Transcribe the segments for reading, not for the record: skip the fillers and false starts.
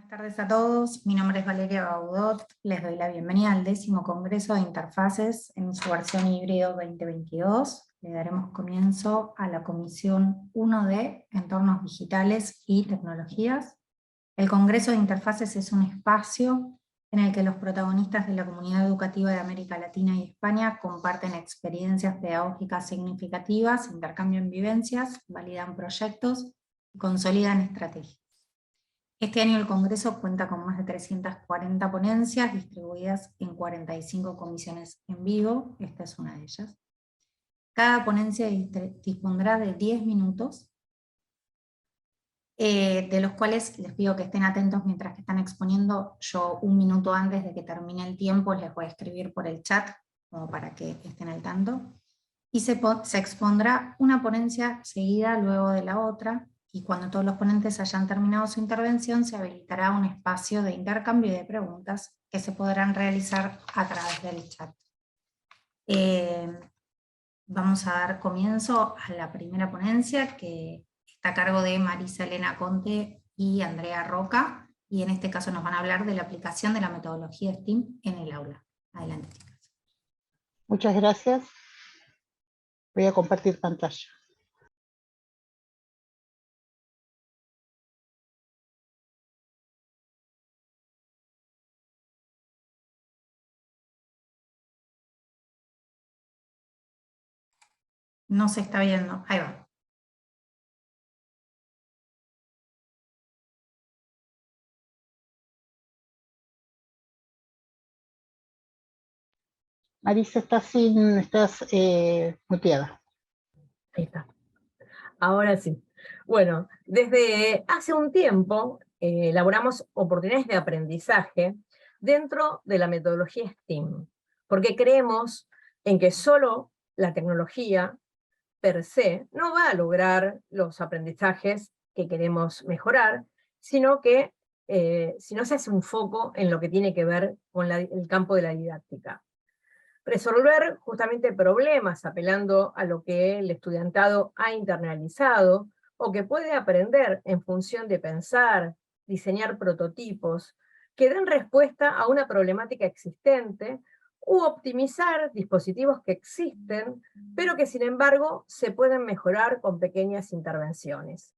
Buenas tardes a todos, mi nombre es Valeria Baudot, les doy la bienvenida al 10º Congreso de Interfaces en su versión híbrido 2022. Le daremos comienzo a la Comisión 1D, Entornos Digitales y Tecnologías. El Congreso de Interfaces es un espacio en el que los protagonistas de la comunidad educativa de América Latina y España comparten experiencias pedagógicas significativas, intercambian vivencias, validan proyectos y consolidan estrategias. Este año el Congreso cuenta con más de 340 ponencias distribuidas en 45 comisiones en vivo, esta es una de ellas. Cada ponencia dispondrá de 10 minutos, de los cuales les pido que estén atentos mientras que están exponiendo. Yo 1 minuto antes de que termine el tiempo les voy a escribir por el chat, como para que estén al tanto. Y se expondrá una ponencia seguida luego de la otra, y cuando todos los ponentes hayan terminado su intervención, se habilitará un espacio de intercambio y de preguntas que se podrán realizar a través del chat. Vamos a dar comienzo a la primera ponencia, que está a cargo de Marisa Elena Conte y Andrea Roca, y en este caso nos van a hablar de la aplicación de la metodología STEAM en el aula. Adelante, chicas. Muchas gracias. Voy a compartir pantalla. No se está viendo, ahí va. Marisa, estás muteada. Ahí está. Ahora sí. Bueno, desde hace un tiempo elaboramos oportunidades de aprendizaje dentro de la metodología STEAM, porque creemos en que solo la tecnología per se no va a lograr los aprendizajes que queremos mejorar, sino que si no se hace un foco en lo que tiene que ver con el campo de la didáctica. Resolver justamente problemas apelando a lo que el estudiantado ha internalizado, o que puede aprender en función de pensar, diseñar prototipos, que den respuesta a una problemática existente, u optimizar dispositivos que existen, pero que sin embargo se pueden mejorar con pequeñas intervenciones,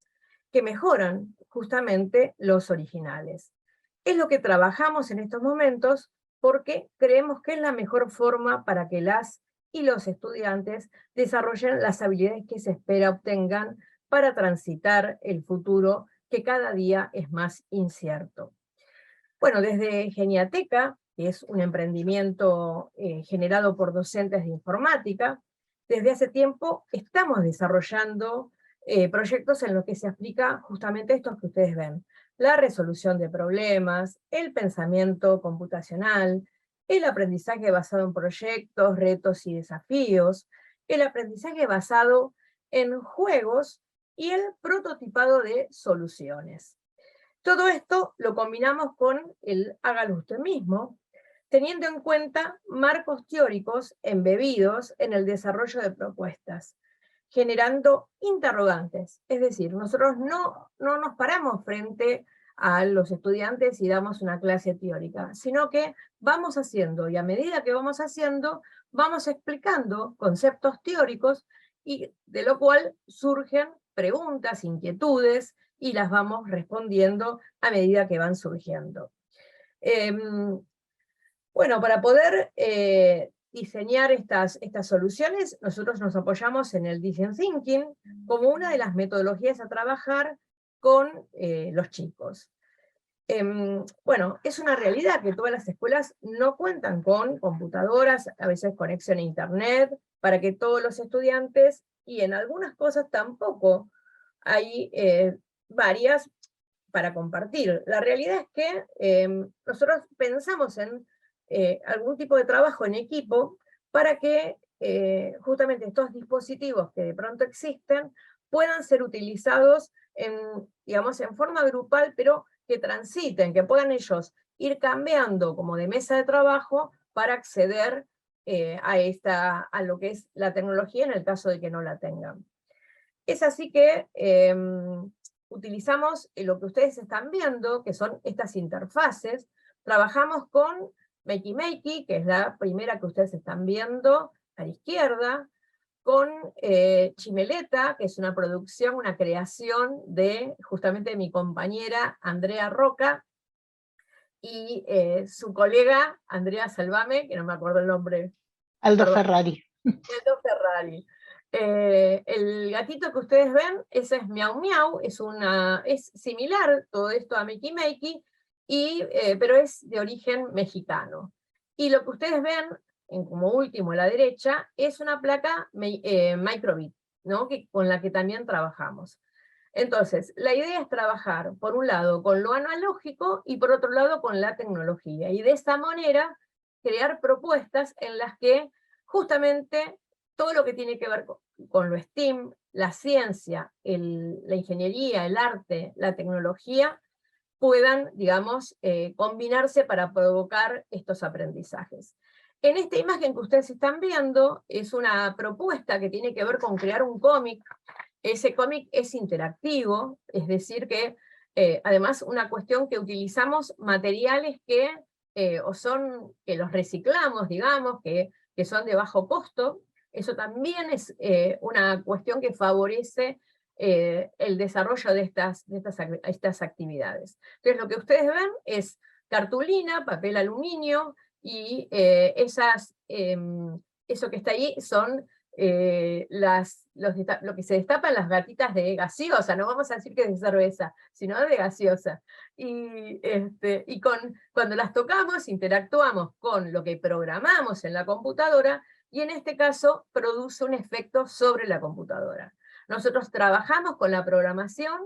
que mejoran justamente los originales. Es lo que trabajamos en estos momentos, porque creemos que es la mejor forma para que las y los estudiantes desarrollen las habilidades que se espera obtengan para transitar el futuro, que cada día es más incierto. Bueno, desde Geniateca, que es un emprendimiento generado por docentes de informática, desde hace tiempo estamos desarrollando proyectos en los que se aplica justamente esto que ustedes ven: la resolución de problemas, el pensamiento computacional, el aprendizaje basado en proyectos, retos y desafíos, el aprendizaje basado en juegos y el prototipado de soluciones. Todo esto lo combinamos con el hágalo usted mismo, teniendo en cuenta marcos teóricos embebidos en el desarrollo de propuestas, generando interrogantes. Es decir, nosotros no nos paramos frente a los estudiantes y damos una clase teórica, sino que vamos haciendo, y a medida que vamos haciendo, vamos explicando conceptos teóricos, y de lo cual surgen preguntas, inquietudes, y las vamos respondiendo a medida que van surgiendo. Bueno, para poder diseñar estas soluciones, nosotros nos apoyamos en el Design Thinking como una de las metodologías a trabajar con los chicos. Bueno, es una realidad que todas las escuelas no cuentan con computadoras, a veces conexión a internet, para que todos los estudiantes, y en algunas cosas tampoco hay varias para compartir. La realidad es que nosotros pensamos en algún tipo de trabajo en equipo para que justamente estos dispositivos que de pronto existen puedan ser utilizados digamos, en forma grupal, pero que transiten, que puedan ellos ir cambiando como de mesa de trabajo para acceder a lo que es la tecnología en el caso de que no la tengan. Es así que utilizamos lo que ustedes están viendo, que son estas interfaces. Trabajamos con Makey Makey, que es la primera que ustedes están viendo a la izquierda, con Chimeleta, que es una producción, una creación de justamente de mi compañera Andrea Roca, y su colega Andrea Salvame, que no me acuerdo el nombre. Aldo Perdón. Ferrari. Aldo Ferrari. El gatito que ustedes ven, ese es Miau Miau, es similar todo esto a Makey Makey, pero es de origen mexicano. Y lo que ustedes ven, como último a la derecha, es una placa Microbit, ¿no? Con la que también trabajamos. Entonces, la idea es trabajar, por un lado, con lo analógico y por otro lado con la tecnología. Y de esta manera, crear propuestas en las que justamente todo lo que tiene que ver con lo STEAM, la ciencia, la ingeniería, el arte, la tecnología, puedan, digamos, combinarse para provocar estos aprendizajes. En esta imagen que ustedes están viendo, es una propuesta que tiene que ver con crear un cómic. Ese cómic es interactivo, es decir que, además, una cuestión que utilizamos materiales que los reciclamos, digamos, que son de bajo costo. Eso también es una cuestión que favorece el desarrollo de estas actividades. Entonces, lo que ustedes ven es cartulina, papel aluminio, y eso que está ahí son lo que se destapan las gatitas de gaseosa, no vamos a decir que es de cerveza, sino de gaseosa. Y cuando las tocamos, interactuamos con lo que programamos en la computadora, y en este caso produce un efecto sobre la computadora. Nosotros trabajamos con la programación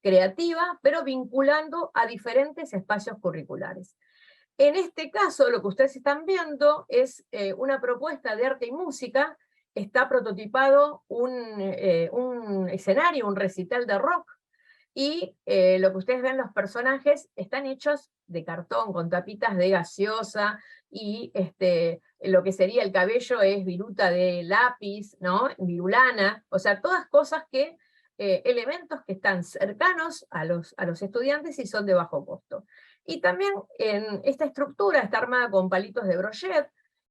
creativa, pero vinculando a diferentes espacios curriculares. En este caso, lo que ustedes están viendo es una propuesta de arte y música. Está prototipado un escenario, un recital de rock, y lo que ustedes ven, los personajes están hechos de cartón, con tapitas de gaseosa, y lo que sería el cabello es viruta de lápiz, ¿no? Virulana, o sea, todas cosas elementos que están cercanos a los estudiantes y son de bajo costo. Y también en esta estructura está armada con palitos de brochet,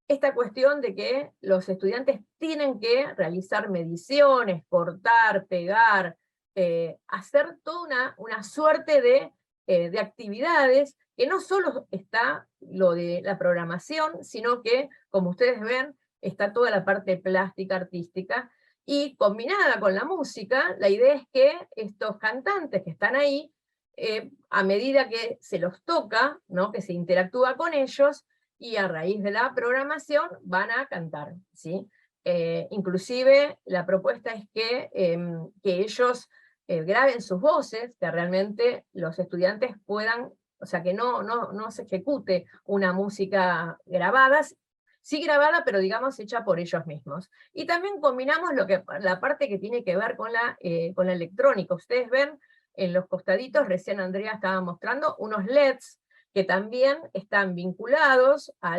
esta cuestión de que los estudiantes tienen que realizar mediciones, cortar, pegar, hacer toda una suerte de actividades, que no solo está lo de la programación, sino que, como ustedes ven, está toda la parte plástica, artística, y combinada con la música, la idea es que estos cantantes que están ahí, a medida que se los toca, ¿no? Que se interactúa con ellos, y a raíz de la programación van a cantar, ¿sí? Inclusive la propuesta es que ellos graben sus voces, que realmente los estudiantes puedan, o sea, que no se ejecute una música grabada, sí grabada, pero digamos hecha por ellos mismos. Y también combinamos la parte que tiene que ver con la electrónica. Ustedes ven en los costaditos, recién Andrea estaba mostrando, unos LEDs que también están vinculados a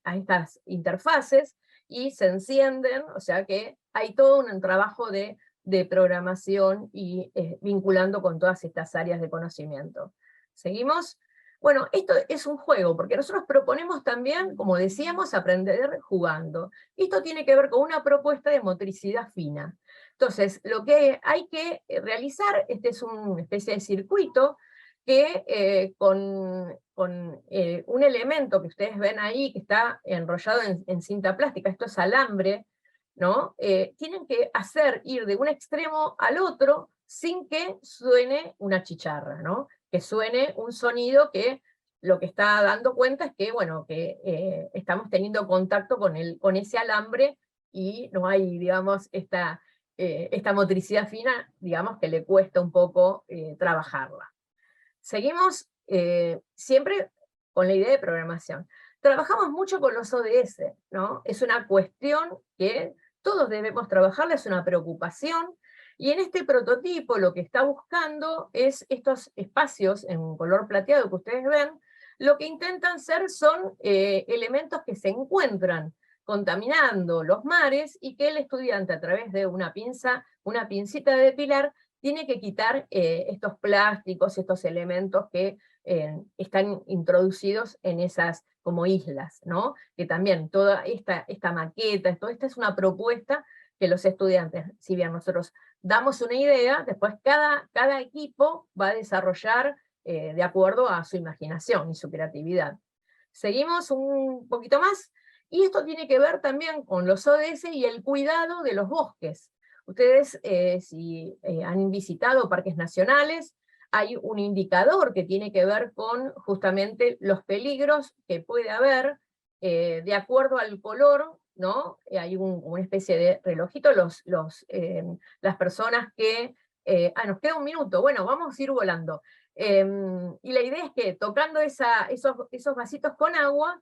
estas interfaces, y se encienden, o sea que hay todo un trabajo de programación y vinculando con todas estas áreas de conocimiento. ¿Seguimos? Bueno, esto es un juego, porque nosotros proponemos también, como decíamos, aprender jugando. Esto tiene que ver con una propuesta de motricidad fina. Entonces, lo que hay que realizar, este es una especie de circuito, que con un elemento que ustedes ven ahí, que está enrollado en cinta plástica, esto es alambre, ¿no? Tienen que hacer ir de un extremo al otro sin que suene una chicharra, ¿no? Que suene un sonido que lo que está dando cuenta es que, bueno, que estamos teniendo contacto con ese alambre, y no hay, digamos, esta motricidad fina, digamos, que le cuesta un poco trabajarla. Seguimos siempre con la idea de programación. Trabajamos mucho con los ODS, ¿no? Es una cuestión que todos debemos trabajarla, es una preocupación, y en este prototipo lo que está buscando es estos espacios en color plateado que ustedes ven, lo que intentan ser son elementos que se encuentran contaminando los mares, y que el estudiante, a través de una pincita de depilar, tiene que quitar estos plásticos, estos elementos que están introducidos en esas como islas, ¿no? Que también toda esta maqueta, toda esta es una propuesta que los estudiantes, si bien nosotros damos una idea, después cada equipo va a desarrollar de acuerdo a su imaginación y su creatividad. Seguimos un poquito más, y esto tiene que ver también con los ODS y el cuidado de los bosques. Ustedes, si han visitado parques nacionales, hay un indicador que tiene que ver con justamente los peligros que puede haber de acuerdo al color, ¿no? Hay una especie de relojito, las personas que... nos queda un minuto, bueno, vamos a ir volando. Y la idea es que tocando esos vasitos con agua,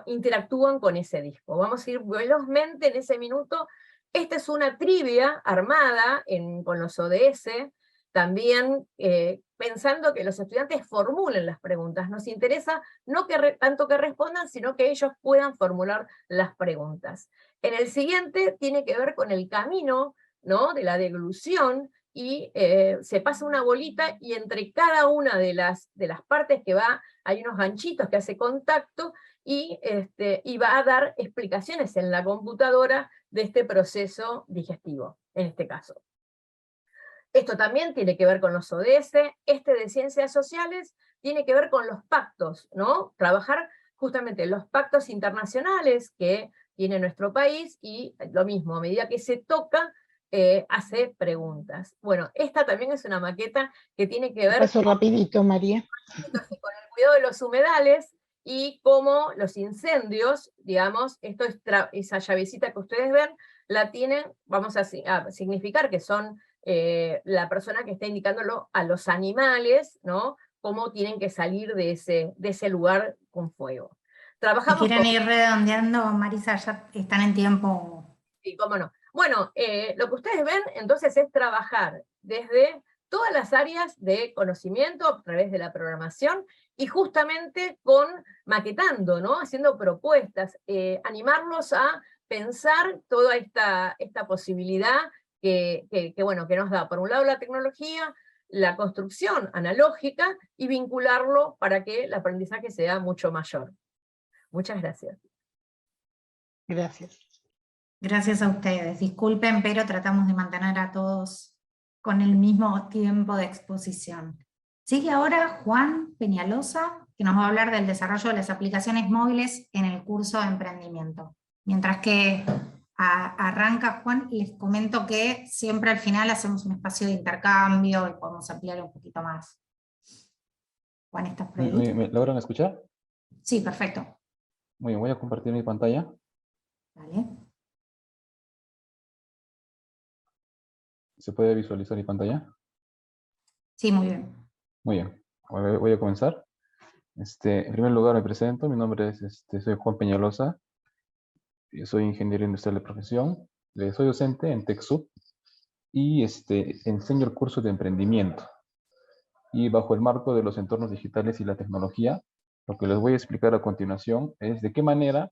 interactúan con ese disco. Vamos a ir velozmente en ese minuto. Esta es una trivia armada con los ODS, también pensando que los estudiantes formulen las preguntas. Nos interesa no tanto que respondan, sino que ellos puedan formular las preguntas. En el siguiente tiene que ver con el camino, ¿no?, de la deglución, y se pasa una bolita, y entre cada una de las partes que va, hay unos ganchitos que hace contacto, y va a dar explicaciones en la computadora de este proceso digestivo, en este caso. Esto también tiene que ver con los ODS, de ciencias sociales tiene que ver con los pactos, ¿no? Trabajar justamente los pactos internacionales que tiene nuestro país, y lo mismo, a medida que se toca, hace preguntas. Bueno, esta también es una maqueta que tiene que ver Paso rapidito, María. con el cuidado de los humedales, y cómo los incendios, digamos, esa llavecita que ustedes ven, la tienen, vamos a significar que son la persona que está indicándolo a los animales, ¿no?, cómo tienen que salir de ese lugar con fuego. Si Trabajamos quieren ir redondeando, Marisa, ya están en tiempo. Sí, cómo no. Bueno, lo que ustedes ven entonces es trabajar desde todas las áreas de conocimiento a través de la programación, y justamente maquetando, ¿no?, haciendo propuestas, animarlos a pensar toda esta posibilidad bueno, que nos da, por un lado, la tecnología, la construcción analógica, y vincularlo para que el aprendizaje sea mucho mayor. Muchas gracias. Gracias. Gracias a ustedes. Disculpen, pero tratamos de mantener a todos con el mismo tiempo de exposición. Sigue ahora Juan Peñalosa, que nos va a hablar del desarrollo de las aplicaciones móviles en el curso de emprendimiento. Mientras que arranca Juan, les comento que siempre al final hacemos un espacio de intercambio y podemos ampliar un poquito más. Juan, ¿estás por ahí? ¿Me logran escuchar? Sí, perfecto. Muy bien, voy a compartir mi pantalla. Vale. ¿Se puede visualizar mi pantalla? Sí, muy bien. Muy bien, voy a comenzar. En primer lugar me presento, mi nombre es, soy Juan Peñalosa, yo soy ingeniero industrial de profesión, soy docente en TechSoup, y enseño el curso de emprendimiento. Y bajo el marco de los entornos digitales y la tecnología, lo que les voy a explicar a continuación es de qué manera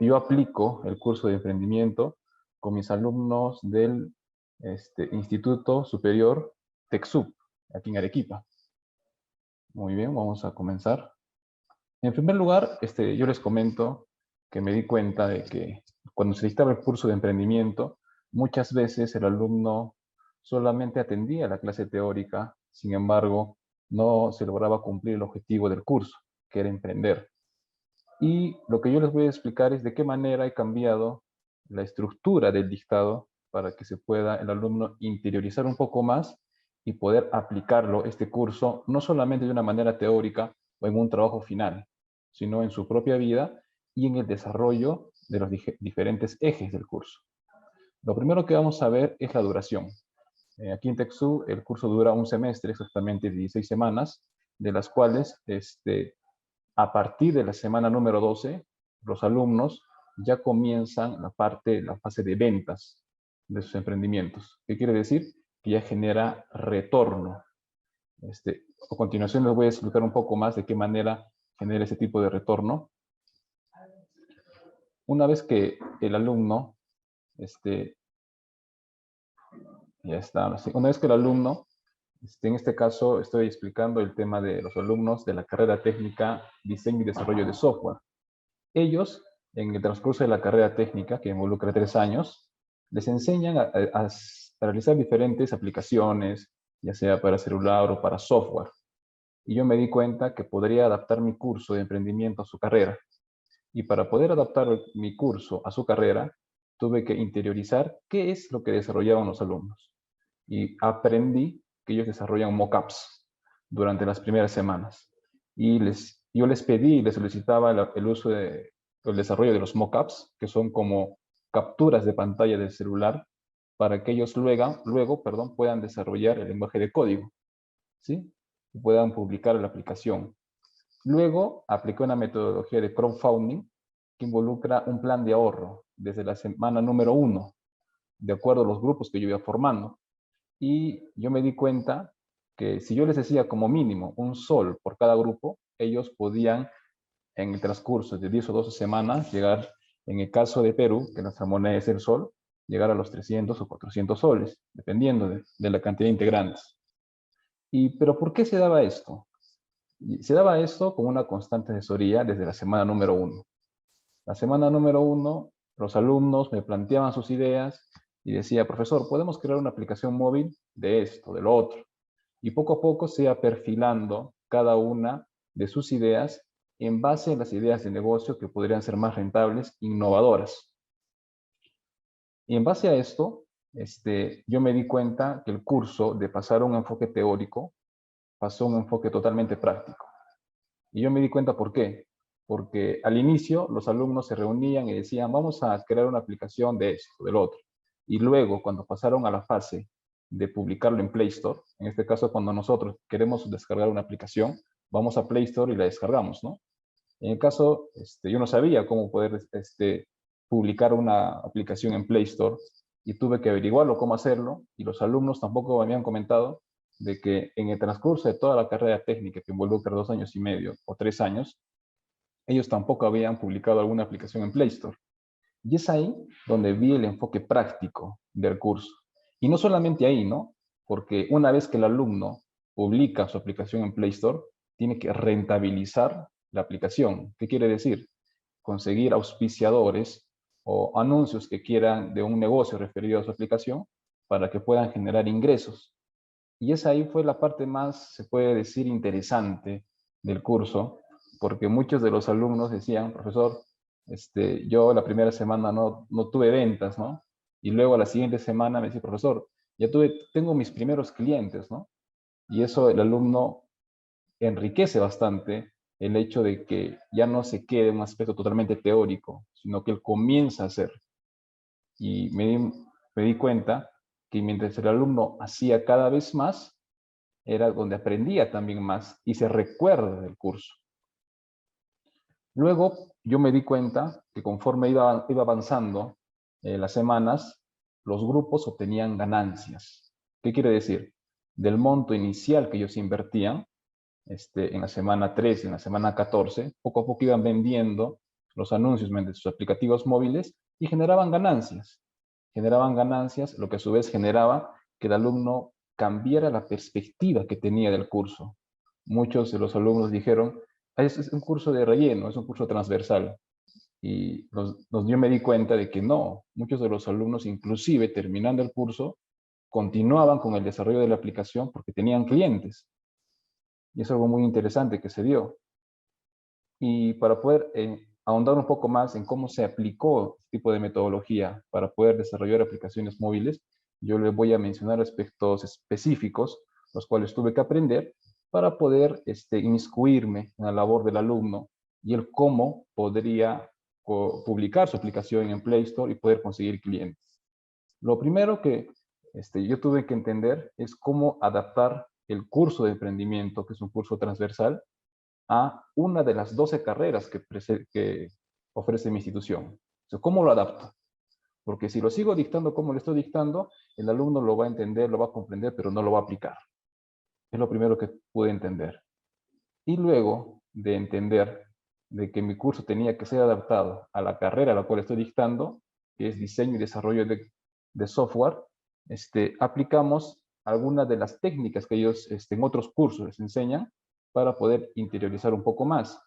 yo aplico el curso de emprendimiento con mis alumnos del Instituto Superior TechSoup, aquí en Arequipa. Muy bien, vamos a comenzar. En primer lugar, yo les comento que me di cuenta de que cuando se dictaba el curso de emprendimiento, muchas veces el alumno solamente atendía la clase teórica, sin embargo, no se lograba cumplir el objetivo del curso, que era emprender. Y lo que yo les voy a explicar es de qué manera he cambiado la estructura del dictado para que se pueda el alumno interiorizar un poco más y poder aplicarlo, este curso, no solamente de una manera teórica o en un trabajo final, sino en su propia vida y en el desarrollo de los diferentes ejes del curso. Lo primero que vamos a ver es la duración. Aquí en TechSoup el curso dura un semestre, exactamente 16 semanas, de las cuales a partir de la semana número 12, los alumnos ya comienzan la fase de ventas de sus emprendimientos. ¿Qué quiere decir? Que ya genera retorno. A continuación les voy a explicar un poco más de qué manera genera ese tipo de retorno. Una vez que el alumno Ya está. Así, una vez que el alumno, en este caso estoy explicando el tema de los alumnos de la carrera técnica Diseño y Desarrollo de Software. Ellos, en el transcurso de la carrera técnica, que involucra 3 años, les enseñan a realizar diferentes aplicaciones, ya sea para celular o para software. Y yo me di cuenta que podría adaptar mi curso de emprendimiento a su carrera. Y para poder adaptar mi curso a su carrera, tuve que interiorizar qué es lo que desarrollaban los alumnos. Y aprendí que ellos desarrollan mockups durante las primeras semanas. Y yo les pedí y les solicitaba el uso el desarrollo de los mockups, que son como capturas de pantalla del celular, para que ellos luego puedan desarrollar el lenguaje de código, ¿sí? Y puedan publicar la aplicación. Luego apliqué una metodología de crowdfunding que involucra un plan de ahorro desde la semana número 1, de acuerdo a los grupos que yo iba formando. Y yo me di cuenta que si yo les decía como mínimo un sol por cada grupo, ellos podían en el transcurso de 10 o 12 semanas llegar, en el caso de Perú, que nuestra moneda es el sol, llegar a los 300 o 400 soles, dependiendo de la cantidad de integrantes. ¿Pero por qué se daba esto? Se daba esto con una constante asesoría desde la semana número 1. La semana número 1, los alumnos me planteaban sus ideas y decía, profesor, ¿podemos crear una aplicación móvil de esto, de lo otro? Y poco a poco se iba perfilando cada una de sus ideas en base a las ideas de negocio que podrían ser más rentables, innovadoras. Y en base a esto, yo me di cuenta que el curso, de pasar a un enfoque teórico, pasó a un enfoque totalmente práctico. Y yo me di cuenta por qué. Porque al inicio los alumnos se reunían y decían, vamos a crear una aplicación de esto, del otro. Y luego, cuando pasaron a la fase de publicarlo en Play Store, en este caso cuando nosotros queremos descargar una aplicación, vamos a Play Store y la descargamos, ¿no? En el caso, yo no sabía cómo poder publicar una aplicación en Play Store y tuve que averiguarlo, cómo hacerlo, y los alumnos tampoco me habían comentado de que en el transcurso de toda la carrera técnica que involucra 2 años y medio o 3 años, ellos tampoco habían publicado alguna aplicación en Play Store. Y es ahí donde vi el enfoque práctico del curso. Y no solamente ahí, ¿no? Porque una vez que el alumno publica su aplicación en Play Store, tiene que rentabilizar la aplicación. ¿Qué quiere decir? Conseguir auspiciadores o anuncios que quieran de un negocio referido a su aplicación para que puedan generar ingresos. Y esa ahí fue la parte más, se puede decir, interesante del curso, porque muchos de los alumnos decían, profesor, yo la primera semana no tuve ventas, ¿no? Y luego a la siguiente semana me dice, profesor, tengo mis primeros clientes, ¿no? Y eso el alumno enriquece bastante el hecho de que ya no se quede en un aspecto totalmente teórico, sino que él comienza a hacer. Y me di cuenta que mientras el alumno hacía cada vez más, era donde aprendía también más y se recuerda del curso. Luego yo me di cuenta que conforme iba avanzando las semanas, los grupos obtenían ganancias. ¿Qué quiere decir? Del monto inicial que ellos invertían, en la semana 3 y en la semana 14, poco a poco iban vendiendo los anuncios mediante sus aplicativos móviles y generaban ganancias. Generaban ganancias, lo que a su vez generaba que el alumno cambiara la perspectiva que tenía del curso. Muchos de los alumnos dijeron, es un curso de relleno, es un curso transversal. Y yo me di cuenta de que no, muchos de los alumnos, inclusive terminando el curso, continuaban con el desarrollo de la aplicación porque tenían clientes. Y es algo muy interesante que se dio. Y para poder ahondar un poco más en cómo se aplicó este tipo de metodología para poder desarrollar aplicaciones móviles, yo les voy a mencionar aspectos específicos, los cuales tuve que aprender para poder inmiscuirme en la labor del alumno y el cómo podría publicar su aplicación en Play Store y poder conseguir clientes. Lo primero que yo tuve que entender es cómo adaptar el curso de emprendimiento, que es un curso transversal, a una de las 12 carreras que ofrece mi institución. Entonces, ¿cómo lo adapto? Porque si lo sigo dictando como lo estoy dictando, el alumno lo va a entender, lo va a comprender, pero no lo va a aplicar. Es lo primero que pude entender. Y luego de entender de que mi curso tenía que ser adaptado a la carrera a la cual estoy dictando, que es diseño y desarrollo de software, aplicamos algunas de las técnicas que ellos en otros cursos les enseñan para poder interiorizar un poco más.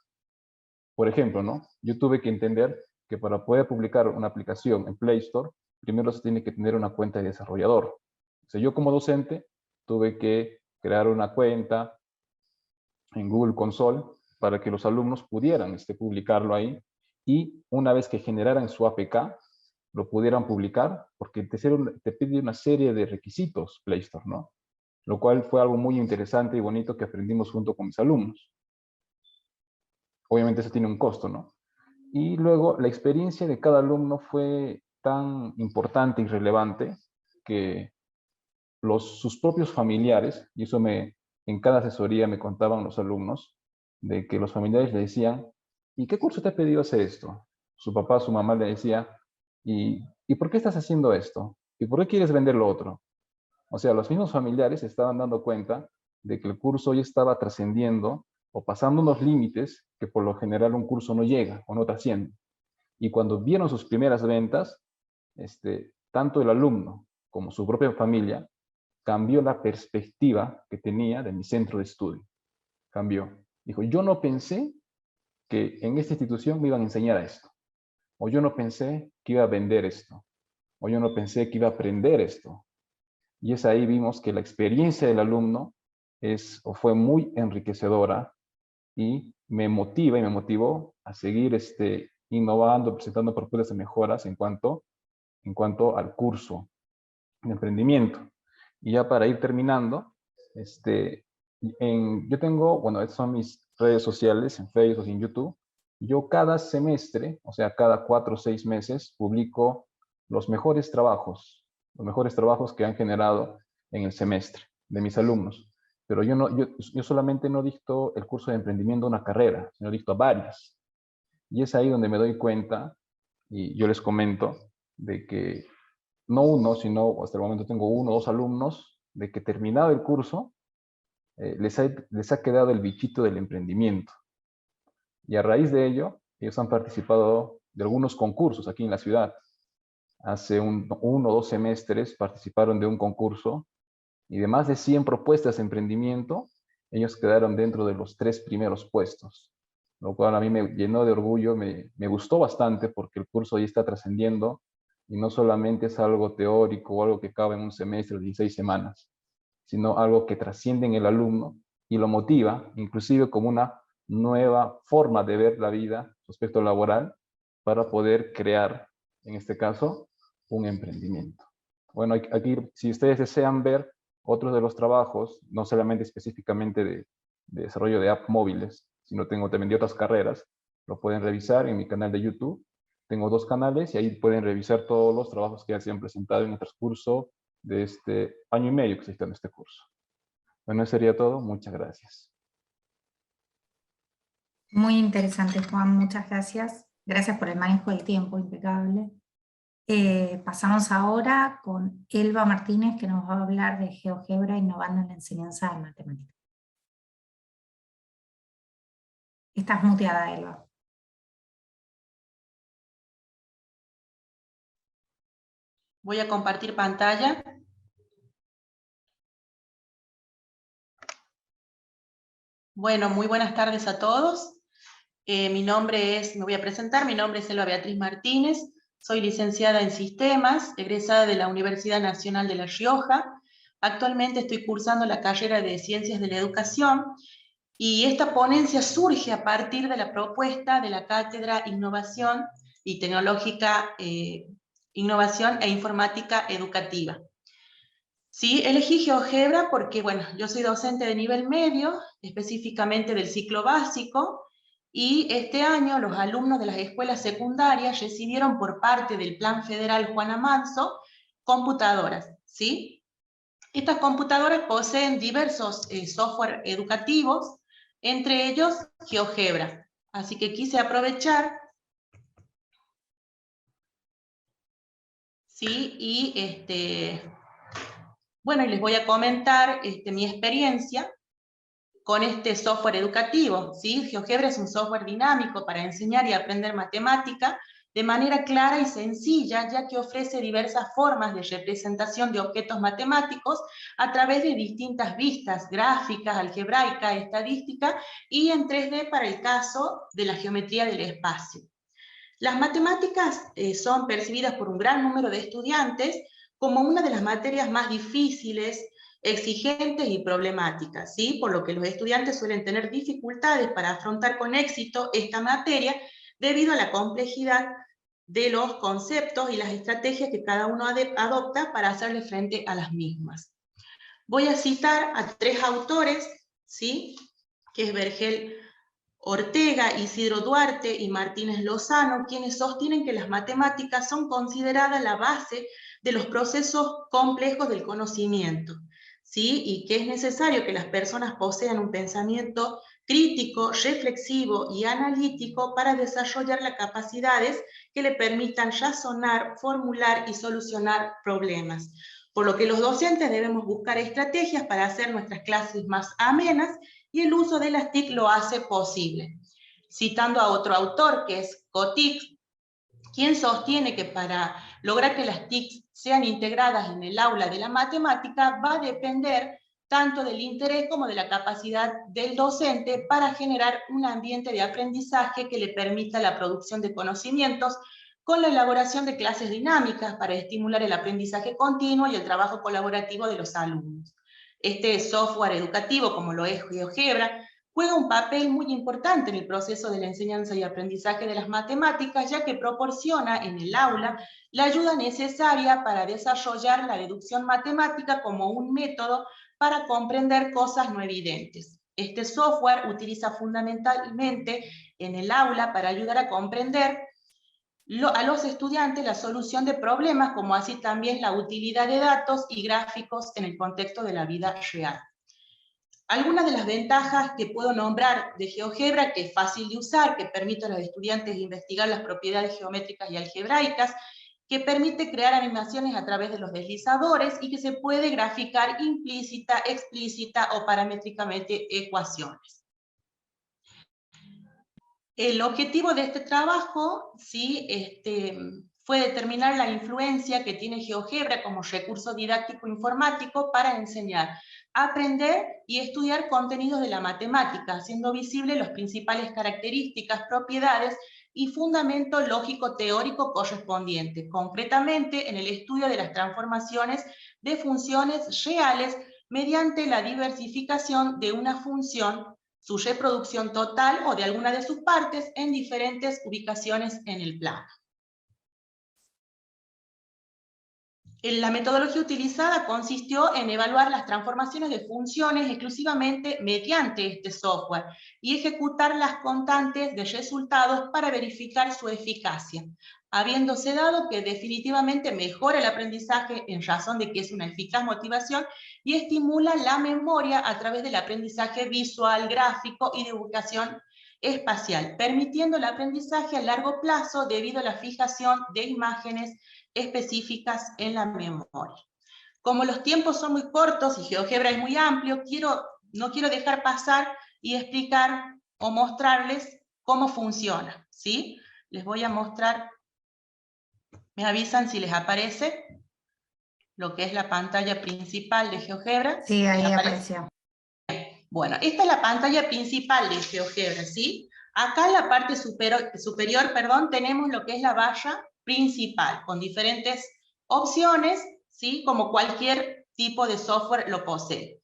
Por ejemplo, ¿no? Yo tuve que entender que para poder publicar una aplicación en Play Store, primero se tiene que tener una cuenta de desarrollador. O sea, yo como docente tuve que crear una cuenta en Google Console para que los alumnos pudieran publicarlo ahí, y una vez que generaran su APK, lo pudieran publicar, porque te pide una serie de requisitos Play Store, ¿no? Lo cual fue algo muy interesante y bonito que aprendimos junto con mis alumnos. Obviamente eso tiene un costo, ¿no? Y luego la experiencia de cada alumno fue tan importante y relevante que sus propios familiares, y eso en cada asesoría me contaban los alumnos, de que los familiares le decían, ¿y qué curso te ha pedido hacer esto? Su papá, su mamá le decía, ¿y por qué estás haciendo esto? ¿Y por qué quieres vender lo otro? O sea, los mismos familiares se estaban dando cuenta de que el curso ya estaba trascendiendo o pasando unos límites que por lo general un curso no llega o no trasciende. Y cuando vieron sus primeras ventas, tanto el alumno como su propia familia cambió la perspectiva que tenía de mi centro de estudio. Cambió. Dijo, yo no pensé que en esta institución me iban a enseñar esto. O yo no pensé que iba a vender esto. O yo no pensé que iba a aprender esto. Y es ahí vimos que la experiencia del alumno fue muy enriquecedora y me motiva y me motivó a seguir innovando, presentando propuestas de mejoras en cuanto al curso de emprendimiento. Y ya para ir terminando, yo tengo, bueno, estas son mis redes sociales, en Facebook y en YouTube. Yo cada semestre, o sea, cada 4 o 6 meses, publico los mejores trabajos que han generado en el semestre de mis alumnos. Pero yo solamente no dicto el curso de emprendimiento una carrera, sino dicto varias. Y es ahí donde me doy cuenta, y yo les comento, de que no uno, sino hasta el momento tengo 1 o 2 alumnos, de que terminado el curso, les ha quedado el bichito del emprendimiento. Y a raíz de ello, ellos han participado de algunos concursos aquí en la ciudad. Hace 1 o 2 semestres participaron de un concurso y de más de 100 propuestas de emprendimiento, ellos quedaron dentro de los 3 primeros puestos. Lo cual a mí me llenó de orgullo, me gustó bastante porque el curso ya está trascendiendo y no solamente es algo teórico o algo que cabe en un semestre de 16 semanas, sino algo que trasciende en el alumno y lo motiva, inclusive como una nueva forma de ver la vida, su aspecto laboral, para poder crear, en este caso, un emprendimiento. Bueno, aquí, si ustedes desean ver otros de los trabajos, no solamente específicamente de desarrollo de app móviles, sino tengo también de otras carreras, lo pueden revisar en mi canal de YouTube. Tengo 2 canales y ahí pueden revisar todos los trabajos que ya se han presentado en el transcurso de este año y medio que se está en este curso. Bueno, eso sería todo. Muchas gracias. Muy interesante, Juan, muchas gracias. Gracias por el manejo del tiempo, impecable. Pasamos ahora con Elba Martínez, que nos va a hablar de GeoGebra innovando en la enseñanza de matemáticas. Estás muteada, Elba. Voy a compartir pantalla. Bueno, muy buenas tardes a todos. Me voy a presentar, mi nombre es Elba Beatriz Martínez, soy licenciada en Sistemas, egresada de la Universidad Nacional de La Rioja. Actualmente estoy cursando la carrera de Ciencias de la Educación y esta ponencia surge a partir de la propuesta de la Cátedra Innovación y Tecnológica, Innovación e Informática Educativa. Sí, elegí GeoGebra porque, bueno, yo soy docente de nivel medio, específicamente del ciclo básico, y este año los alumnos de las escuelas secundarias recibieron por parte del Plan Federal Juana Manso computadoras, ¿sí? Estas computadoras poseen diversos software educativos, entre ellos GeoGebra. Así que quise aprovechar, ¿sí? Y bueno, y les voy a comentar mi experiencia con este software educativo, ¿sí? GeoGebra es un software dinámico para enseñar y aprender matemática de manera clara y sencilla, ya que ofrece diversas formas de representación de objetos matemáticos a través de distintas vistas, gráficas, algebraica, estadística y en 3D para el caso de la geometría del espacio. Las matemáticas son percibidas por un gran número de estudiantes como una de las materias más difíciles, exigentes y problemáticas, ¿sí? Por lo que los estudiantes suelen tener dificultades para afrontar con éxito esta materia debido a la complejidad de los conceptos y las estrategias que cada uno adopta para hacerle frente a las mismas. Voy a citar a 3 autores, ¿sí? Que es Vergel Ortega, Isidro Duarte y Martínez Lozano, quienes sostienen que las matemáticas son consideradas la base de los procesos complejos del conocimiento, ¿sí? Y que es necesario que las personas posean un pensamiento crítico, reflexivo y analítico para desarrollar las capacidades que le permitan razonar, formular y solucionar problemas. Por lo que los docentes debemos buscar estrategias para hacer nuestras clases más amenas y el uso de las TIC lo hace posible. Citando a otro autor, que es Kotick, quien sostiene que para lograr que las TIC sean integradas en el aula de la matemática va a depender tanto del interés como de la capacidad del docente para generar un ambiente de aprendizaje que le permita la producción de conocimientos con la elaboración de clases dinámicas para estimular el aprendizaje continuo y el trabajo colaborativo de los alumnos. Este software educativo, como lo es GeoGebra, juega un papel muy importante en el proceso de la enseñanza y aprendizaje de las matemáticas, ya que proporciona en el aula la ayuda necesaria para desarrollar la deducción matemática como un método para comprender cosas no evidentes. Este software utiliza fundamentalmente en el aula para ayudar a comprender a los estudiantes la solución de problemas, como así también la utilidad de datos y gráficos en el contexto de la vida real. Algunas de las ventajas que puedo nombrar de GeoGebra, que es fácil de usar, que permite a los estudiantes investigar las propiedades geométricas y algebraicas, que permite crear animaciones a través de los deslizadores y que se puede graficar implícita, explícita o paramétricamente ecuaciones. El objetivo de este trabajo, ¿sí? Fue determinar la influencia que tiene GeoGebra como recurso didáctico informático para enseñar, aprender y estudiar contenidos de la matemática, haciendo visibles las principales características, propiedades y fundamento lógico-teórico correspondiente, concretamente en el estudio de las transformaciones de funciones reales mediante la diversificación de una función, su reproducción total o de alguna de sus partes en diferentes ubicaciones en el plano. La metodología utilizada consistió en evaluar las transformaciones de funciones exclusivamente mediante este software y ejecutar las constantes de resultados para verificar su eficacia, habiéndose dado que definitivamente mejora el aprendizaje en razón de que es una eficaz motivación y estimula la memoria a través del aprendizaje visual, gráfico y de ubicación espacial, permitiendo el aprendizaje a largo plazo debido a la fijación de imágenes específicas en la memoria. Como los tiempos son muy cortos y GeoGebra es muy amplio, no quiero dejar pasar y explicar o mostrarles cómo funciona, ¿sí? Les voy a mostrar, me avisan si les aparece lo que es la pantalla principal de GeoGebra. Sí, ahí apareció. Bueno, esta es la pantalla principal de GeoGebra, ¿sí? Acá en la parte superior, tenemos lo que es la valla principal, con diferentes opciones, ¿sí? Como cualquier tipo de software lo posee.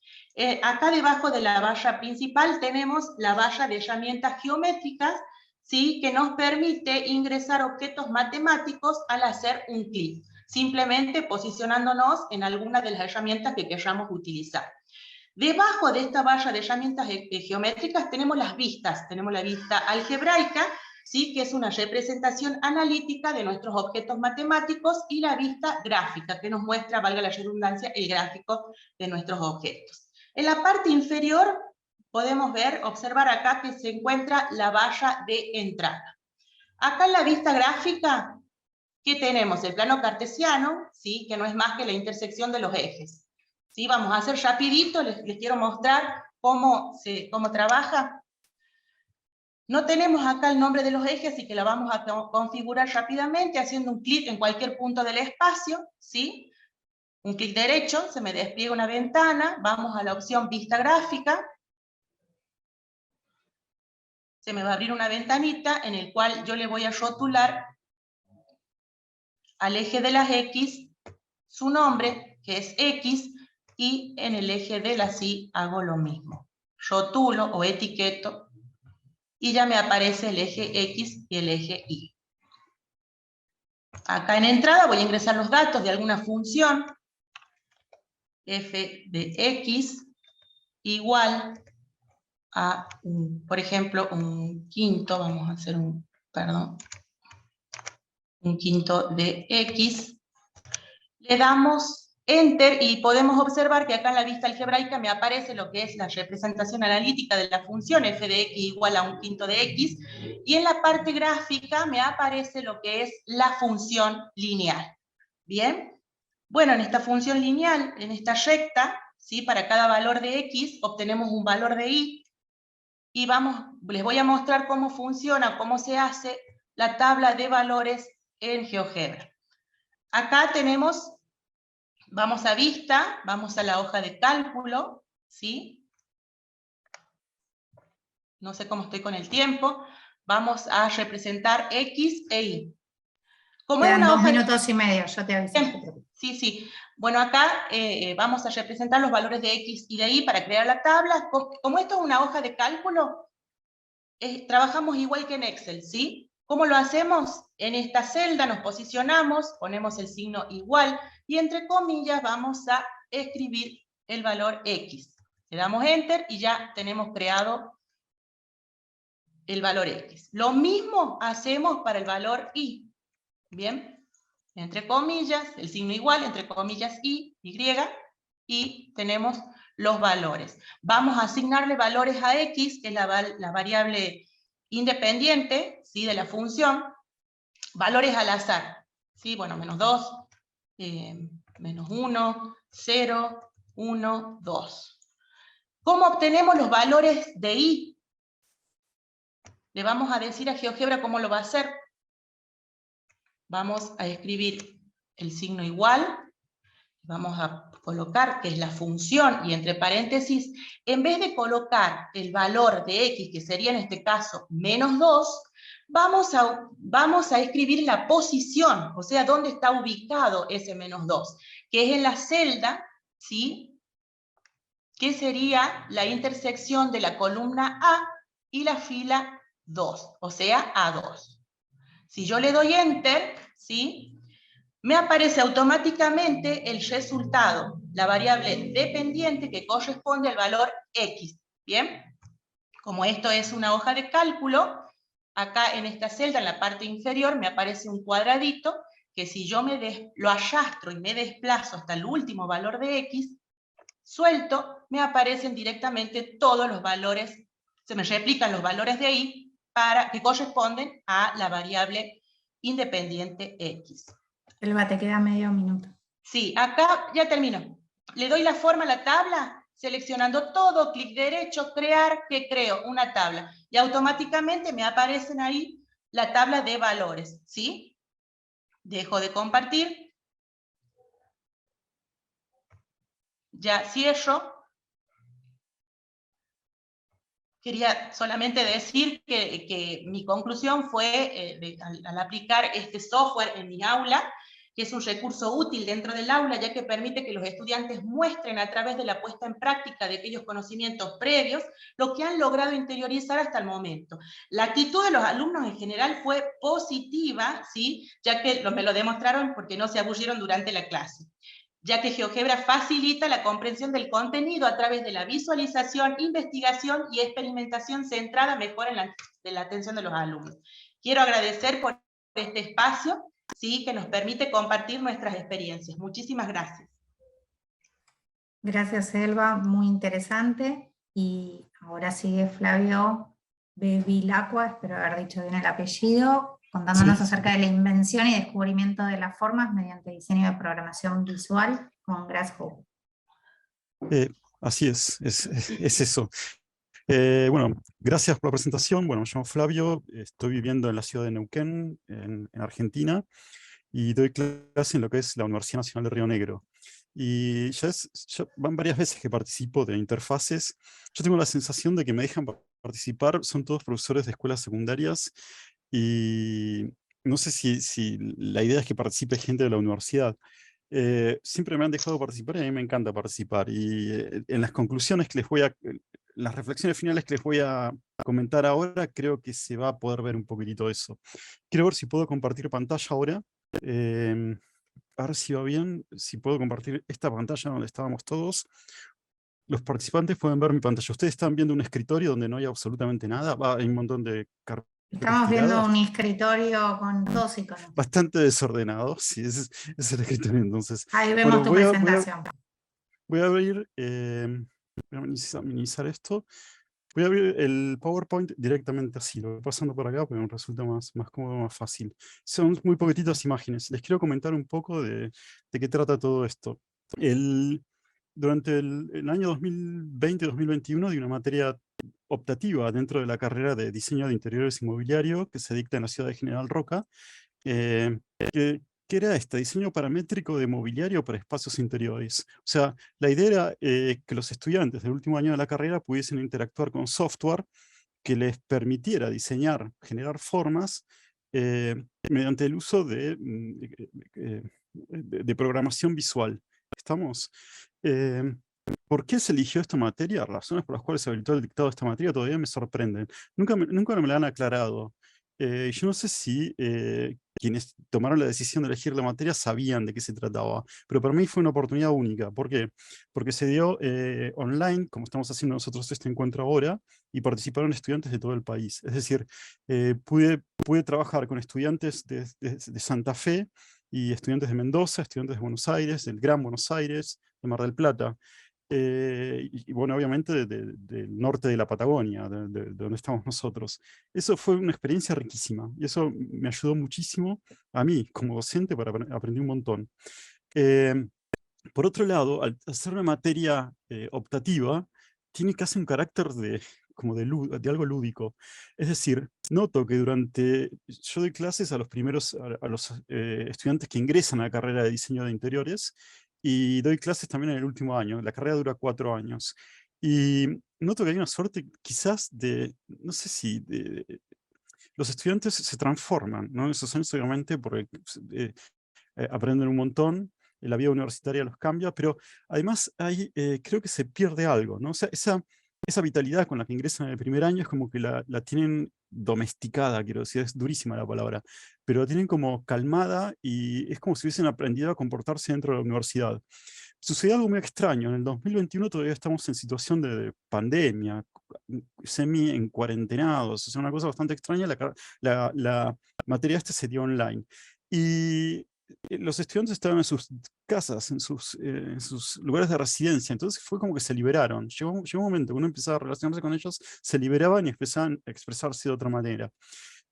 Acá debajo de la valla principal tenemos la valla de herramientas geométricas, ¿sí? Que nos permite ingresar objetos matemáticos al hacer un clic, simplemente posicionándonos en alguna de las herramientas que queramos utilizar. Debajo de esta valla de herramientas geométricas tenemos las vistas. Tenemos la vista algebraica, ¿sí? Que es una representación analítica de nuestros objetos matemáticos, y la vista gráfica, que nos muestra, valga la redundancia, el gráfico de nuestros objetos. En la parte inferior podemos observar acá que se encuentra la valla de entrada. Acá en la vista gráfica, ¿qué tenemos? El plano cartesiano, ¿sí? Que no es más que la intersección de los ejes. ¿Sí? Vamos a hacer rapidito, les quiero mostrar cómo trabaja. No tenemos acá el nombre de los ejes, así que la vamos a configurar rápidamente haciendo un clic en cualquier punto del espacio, ¿sí? Un clic derecho, se me despliega una ventana, vamos a la opción vista gráfica, se me va a abrir una ventanita en el cual yo le voy a rotular al eje de las X su nombre, que es X, y en el eje de las Y hago lo mismo. Rotulo o etiqueto, y ya me aparece el eje X y el eje Y. Acá en entrada voy a ingresar los datos de alguna función, f de X igual a, por ejemplo, un quinto, vamos a hacer un quinto de X, le damos Enter y podemos observar que acá en la vista algebraica me aparece lo que es la representación analítica de la función f de x igual a un quinto de x, y en la parte gráfica me aparece lo que es la función lineal. ¿Bien? Bueno, en esta función lineal, en esta recta, ¿sí? Para cada valor de x obtenemos un valor de y, y les voy a mostrar cómo funciona, cómo se hace la tabla de valores en GeoGebra. Acá tenemos, vamos a vista, vamos a la hoja de cálculo, ¿sí? No sé cómo estoy con el tiempo. Vamos a representar X e Y. Como es Quedan una 2 hoja minutos y medio, yo te aviso. Sí, sí. Bueno, acá vamos a representar los valores de X y de Y para crear la tabla. Como esto es una hoja de cálculo, trabajamos igual que en Excel, ¿sí? ¿Cómo lo hacemos? En esta celda nos posicionamos, ponemos el signo igual, y entre comillas vamos a escribir el valor X. Le damos Enter y ya tenemos creado el valor X. Lo mismo hacemos para el valor Y. ¿Bien? Entre comillas, el signo igual, entre comillas Y, y tenemos los valores. Vamos a asignarle valores a X, que es la variable independiente, ¿sí? De la función, valores al azar, ¿sí? Bueno, -2, -1, 0, 1, 2. ¿Cómo obtenemos los valores de Y? Le vamos a decir a GeoGebra cómo lo va a hacer. Vamos a escribir el signo igual, vamos a colocar que es la función, y entre paréntesis, en vez de colocar el valor de X, que sería en este caso -2, vamos a escribir la posición, o sea, dónde está ubicado ese -2, que es en la celda, ¿sí? Que sería la intersección de la columna A y la fila 2, o sea, A2. Si yo le doy Enter, ¿sí? Me aparece automáticamente el resultado, la variable dependiente que corresponde al valor X. ¿Bien? Como esto es una hoja de cálculo, acá en esta celda, en la parte inferior, me aparece un cuadradito que si yo lo arrastro y me desplazo hasta el último valor de X, suelto, me aparecen directamente todos los valores, se me replican los valores de Y que corresponden a la variable independiente X. Elba, te queda medio minuto. Sí, acá ya termino. Le doy la forma a la tabla, seleccionando todo, clic derecho, crear, que creo una tabla. Y automáticamente me aparecen ahí la tabla de valores, ¿sí? Dejo de compartir. Ya cierro. Quería solamente decir que mi conclusión fue, al aplicar este software en mi aula, que es un recurso útil dentro del aula, ya que permite que los estudiantes muestren a través de la puesta en práctica de aquellos conocimientos previos, lo que han logrado interiorizar hasta el momento. La actitud de los alumnos en general fue positiva, ¿sí? Ya que me lo demostraron porque no se aburrieron durante la clase, ya que GeoGebra facilita la comprensión del contenido a través de la visualización, investigación y experimentación centrada mejor en la atención de los alumnos. Quiero agradecer por este espacio, ¿sí? Que nos permite compartir nuestras experiencias. Muchísimas gracias. Gracias, Elba, muy interesante. Y ahora sigue Flavio Bevilacqua, espero haber dicho bien el apellido, contándonos Sí. acerca de la invención y descubrimiento de las formas mediante diseño de programación visual con Grasshopper. Así es eso. Bueno, gracias por la presentación. Bueno, me llamo Flavio, estoy viviendo en la ciudad de Neuquén, en Argentina, y doy clase en lo que es la Universidad Nacional de Río Negro. Y ya van varias veces que participo de interfaces. Yo tengo la sensación de que me dejan participar, son todos profesores de escuelas secundarias, y no sé si la idea es que participe gente de la universidad. Siempre me han dejado participar y a mí me encanta participar. Y en las conclusiones que las reflexiones finales que les voy a comentar ahora, creo que se va a poder ver un poquitito eso. Quiero ver si puedo compartir pantalla ahora. A ver si va bien, si puedo compartir esta pantalla donde estábamos todos. Los participantes pueden ver mi pantalla. Ustedes están viendo un escritorio donde no hay absolutamente nada. Hay un montón de carpetas Estamos viendo tiradas. un escritorio con dos iconos. Bastante desordenado, sí, ese es el escritorio entonces. Ahí vemos Bueno, tu presentación. voy a abrir, voy a minimizar esto. Voy a abrir el PowerPoint directamente así, lo voy pasando por acá porque me resulta más cómodo, más fácil. Son muy poquititas imágenes. Les quiero comentar un poco de qué trata todo esto. Durante el año 2020-2021 di una materia optativa dentro de la carrera de diseño de interiores inmobiliario que se dicta en la ciudad de General Roca, que era diseño paramétrico de mobiliario para espacios interiores. O sea, la idea era que los estudiantes del último año de la carrera pudiesen interactuar con software que les permitiera diseñar, generar formas mediante el uso de programación visual. ¿Estamos? ¿Por qué se eligió esta materia? Las razones por las cuales se habilitó el dictado de esta materia todavía me sorprenden. Nunca me la han aclarado. Yo no sé si quienes tomaron la decisión de elegir la materia sabían de qué se trataba, pero para mí fue una oportunidad única. ¿Por qué? Porque se dio online, como estamos haciendo nosotros este encuentro ahora, y participaron estudiantes de todo el país. Es decir, pude trabajar con estudiantes de Santa Fe y estudiantes de Mendoza, estudiantes de Buenos Aires, del Gran Buenos Aires, de Mar del Plata. Y bueno, obviamente del norte de la Patagonia, de donde estamos nosotros. Eso fue una experiencia riquísima y eso me ayudó muchísimo a mí como docente para aprender un montón. Por otro lado, al ser una materia optativa, tiene casi un carácter como de algo lúdico. Es decir, noto que yo doy clases a los estudiantes que ingresan a la carrera de diseño de interiores, y doy clases también en el último año. La carrera dura 4 años. Y noto que hay una suerte quizás no sé si, los estudiantes se transforman, ¿no? En esos años obviamente porque aprenden un montón, la vida universitaria los cambia, pero además creo que se pierde algo, ¿no? O sea, esa vitalidad con la que ingresan en el primer año es como que la tienen domesticada, quiero decir, es durísima la palabra, pero la tienen como calmada y es como si hubiesen aprendido a comportarse dentro de la universidad. Sucedió algo muy extraño. En el 2021 todavía estamos en situación de pandemia, semi-encuarentenados, o sea, una cosa bastante extraña. La materia se dio online. Y los estudiantes estaban en sus casas, en sus lugares de residencia, entonces fue como que se liberaron. Llegó un momento que uno empezaba a relacionarse con ellos, se liberaban y empezaban a expresarse de otra manera.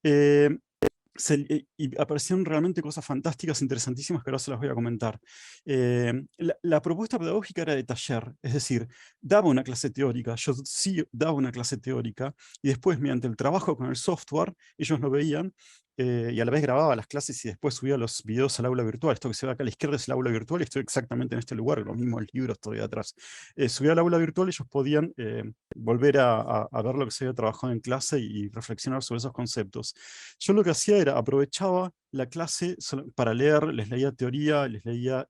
Y aparecieron realmente cosas fantásticas, interesantísimas, que ahora se las voy a comentar. La propuesta pedagógica era de taller, es decir, daba una clase teórica, yo sí daba una clase teórica, y después mediante el trabajo con el software, ellos lo veían, y a la vez grababa las clases y después subía los videos al aula virtual. Esto que se ve acá a la izquierda es el aula virtual, y estoy exactamente en este lugar, los mismos libros todavía atrás. Subía al aula virtual, ellos podían volver a ver lo que se había trabajado en clase y reflexionar sobre esos conceptos. Yo lo que hacía era aprovechaba la clase para leer, les leía teoría, les leía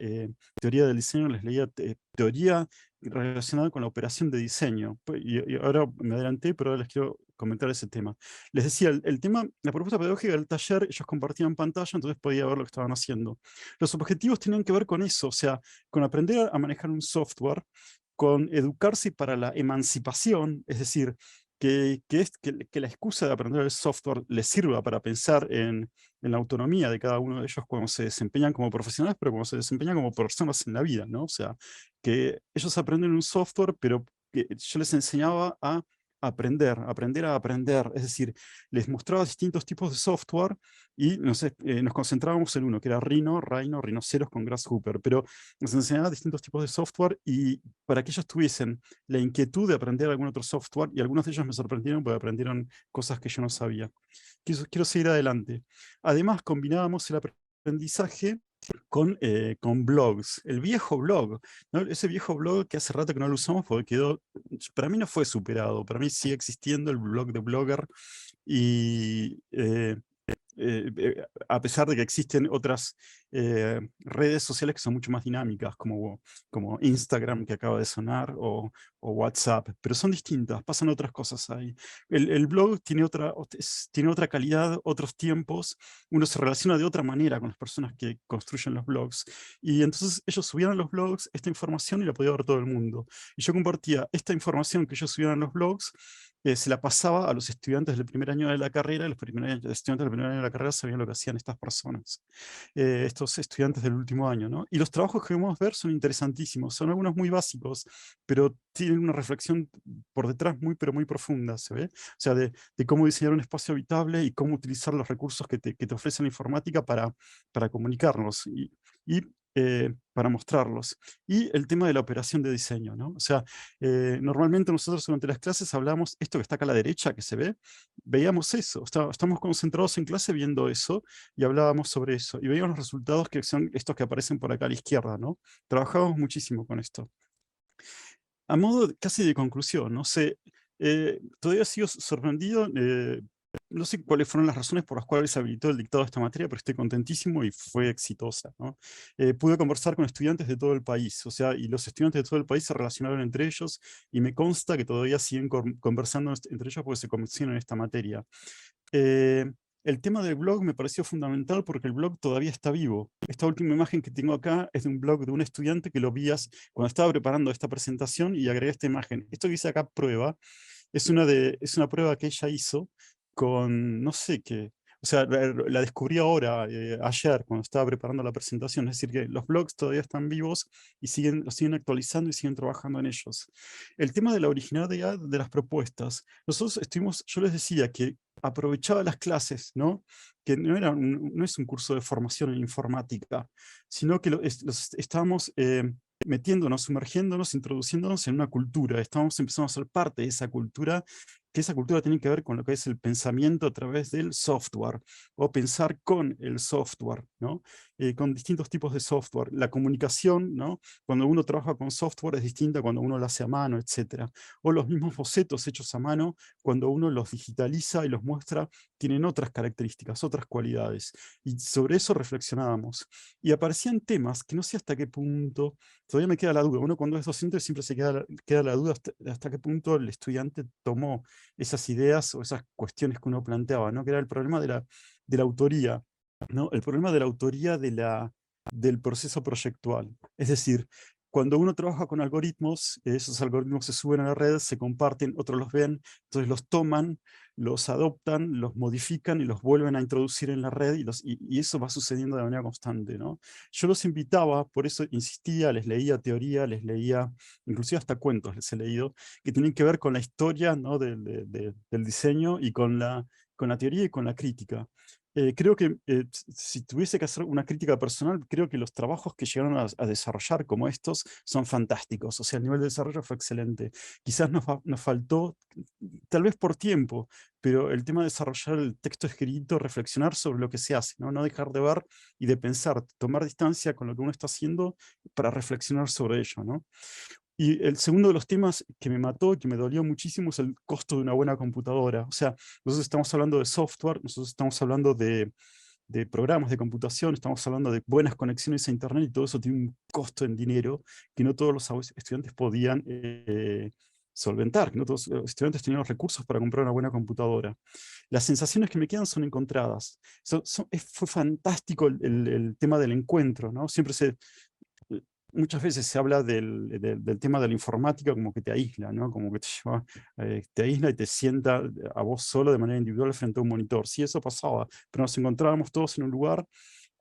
teoría del diseño, les leía teoría relacionada con la operación de diseño. Y ahora me adelanté, pero ahora les quiero comentar ese tema. Les decía, el tema, la propuesta pedagógica del taller, ellos compartían pantalla, entonces podía ver lo que estaban haciendo. Los objetivos tenían que ver con eso, o sea, con aprender a manejar un software, con educarse para la emancipación, es decir, que la excusa de aprender el software les sirva para pensar en la autonomía de cada uno de ellos cuando se desempeñan como profesionales, pero cuando se desempeñan como personas en la vida, ¿no? O sea, que ellos aprenden un software, pero que yo les enseñaba a aprender a aprender. Es decir, les mostraba distintos tipos de software y nos concentrábamos en uno, que era Rhino, Rhinoceros con Grasshopper, pero nos enseñaba distintos tipos de software y para que ellos tuviesen la inquietud de aprender algún otro software, y algunos de ellos me sorprendieron porque aprendieron cosas que yo no sabía. Quiero seguir adelante. Además, combinábamos el aprendizaje con blogs, el viejo blog, ¿no? Ese viejo blog que hace rato que no lo usamos porque quedó, para mí no fue superado, para mí sigue existiendo el blog de Blogger y a pesar de que existen otras redes sociales que son mucho más dinámicas, como Instagram, que acaba de sonar, o WhatsApp, pero son distintas, pasan otras cosas ahí. El blog tiene otra calidad, otros tiempos, uno se relaciona de otra manera con las personas que construyen los blogs, y entonces ellos subían a los blogs esta información y la podía ver todo el mundo. Y yo compartía esta información que ellos subían a los blogs, se la pasaba a los estudiantes del primer año de la carrera, y los estudiantes del primer año de la carrera sabían lo que hacían estas personas, estos estudiantes del último año, ¿no? Y los trabajos que vamos a ver son interesantísimos, son algunos muy básicos, pero tienen una reflexión por detrás pero muy profunda, ¿se ve? O sea, de cómo diseñar un espacio habitable y cómo utilizar los recursos que te ofrece la informática para comunicarnos y para mostrarlos. Y el tema de la operación de diseño, ¿no? O sea, normalmente nosotros durante las clases hablamos, esto que está acá a la derecha, que se ve, veíamos eso, estamos concentrados en clase viendo eso, y hablábamos sobre eso, y veíamos los resultados que son estos que aparecen por acá a la izquierda, ¿no? Trabajamos muchísimo con esto. A modo casi de conclusión, no sé, todavía sigo sorprendido, no sé cuáles fueron las razones por las cuales se habilitó el dictado de esta materia, pero estoy contentísimo y fue exitosa, ¿no? Pude conversar con estudiantes de todo el país, o sea, y los estudiantes de todo el país se relacionaron entre ellos, y me consta que todavía siguen conversando entre ellos porque se convencieron en esta materia. El tema del blog me pareció fundamental porque el blog todavía está vivo. Esta última imagen que tengo acá es de un blog de un estudiante que lo vi cuando estaba preparando esta presentación, y agregué esta imagen. Esto que dice acá, prueba, es una prueba que ella hizo con, no sé qué, o sea, la descubrí ahora, ayer, cuando estaba preparando la presentación. Es decir, que los blogs todavía están vivos y los siguen actualizando y siguen trabajando en ellos. El tema de la originalidad de las propuestas. Nosotros yo les decía que aprovechaba las clases, ¿no? Que no es un curso de formación en informática, sino que estábamos metiéndonos, sumergiéndonos, introduciéndonos en una cultura. Estamos empezando a ser parte de esa cultura, que esa cultura tiene que ver con lo que es el pensamiento a través del software, o pensar con el software, ¿no? Con distintos tipos de software. La comunicación, ¿no? Cuando uno trabaja con software es distinta cuando uno lo hace a mano, etc. O los mismos bocetos hechos a mano, cuando uno los digitaliza y los muestra, tienen otras características, otras cualidades. Y sobre eso reflexionábamos. Y aparecían temas que no sé hasta qué punto, todavía me queda la duda. Uno cuando es docente siempre se queda la duda hasta qué punto el estudiante tomó esas ideas o esas cuestiones que uno planteaba, ¿no? Que era el problema de la autoría, ¿no? El problema de la autoría del proceso proyectual. Es decir, cuando uno trabaja con algoritmos, esos algoritmos se suben a la red, se comparten, otros los ven, entonces los toman, los adoptan, los modifican y los vuelven a introducir en la red, y eso va sucediendo de manera constante, ¿no? Yo los invitaba, por eso insistía, les leía teoría, les leía, inclusive hasta cuentos les he leído, que tienen que ver con la historia, ¿no? del diseño, y con la teoría y con la crítica. Creo que si tuviese que hacer una crítica personal, creo que los trabajos que llegaron a desarrollar como estos son fantásticos. O sea, el nivel de desarrollo fue excelente. Quizás nos faltó, tal vez por tiempo, pero el tema de desarrollar el texto escrito, reflexionar sobre lo que se hace, ¿no? No dejar de ver y de pensar, tomar distancia con lo que uno está haciendo para reflexionar sobre ello, ¿no? Y el segundo de los temas que me mató y que me dolió muchísimo es el costo de una buena computadora. O sea, nosotros estamos hablando de software, nosotros estamos hablando de programas de computación, estamos hablando de buenas conexiones a internet, y todo eso tiene un costo en dinero que no todos los estudiantes podían solventar, que no todos los estudiantes tenían los recursos para comprar una buena computadora. Las sensaciones que me quedan son encontradas. Fue fantástico el tema del encuentro, ¿no? Muchas veces se habla del tema de la informática como que te aísla, ¿no? Como que te aísla y te sienta a vos solo de manera individual frente a un monitor. Sí, eso pasaba, pero nos encontrábamos todos en un lugar.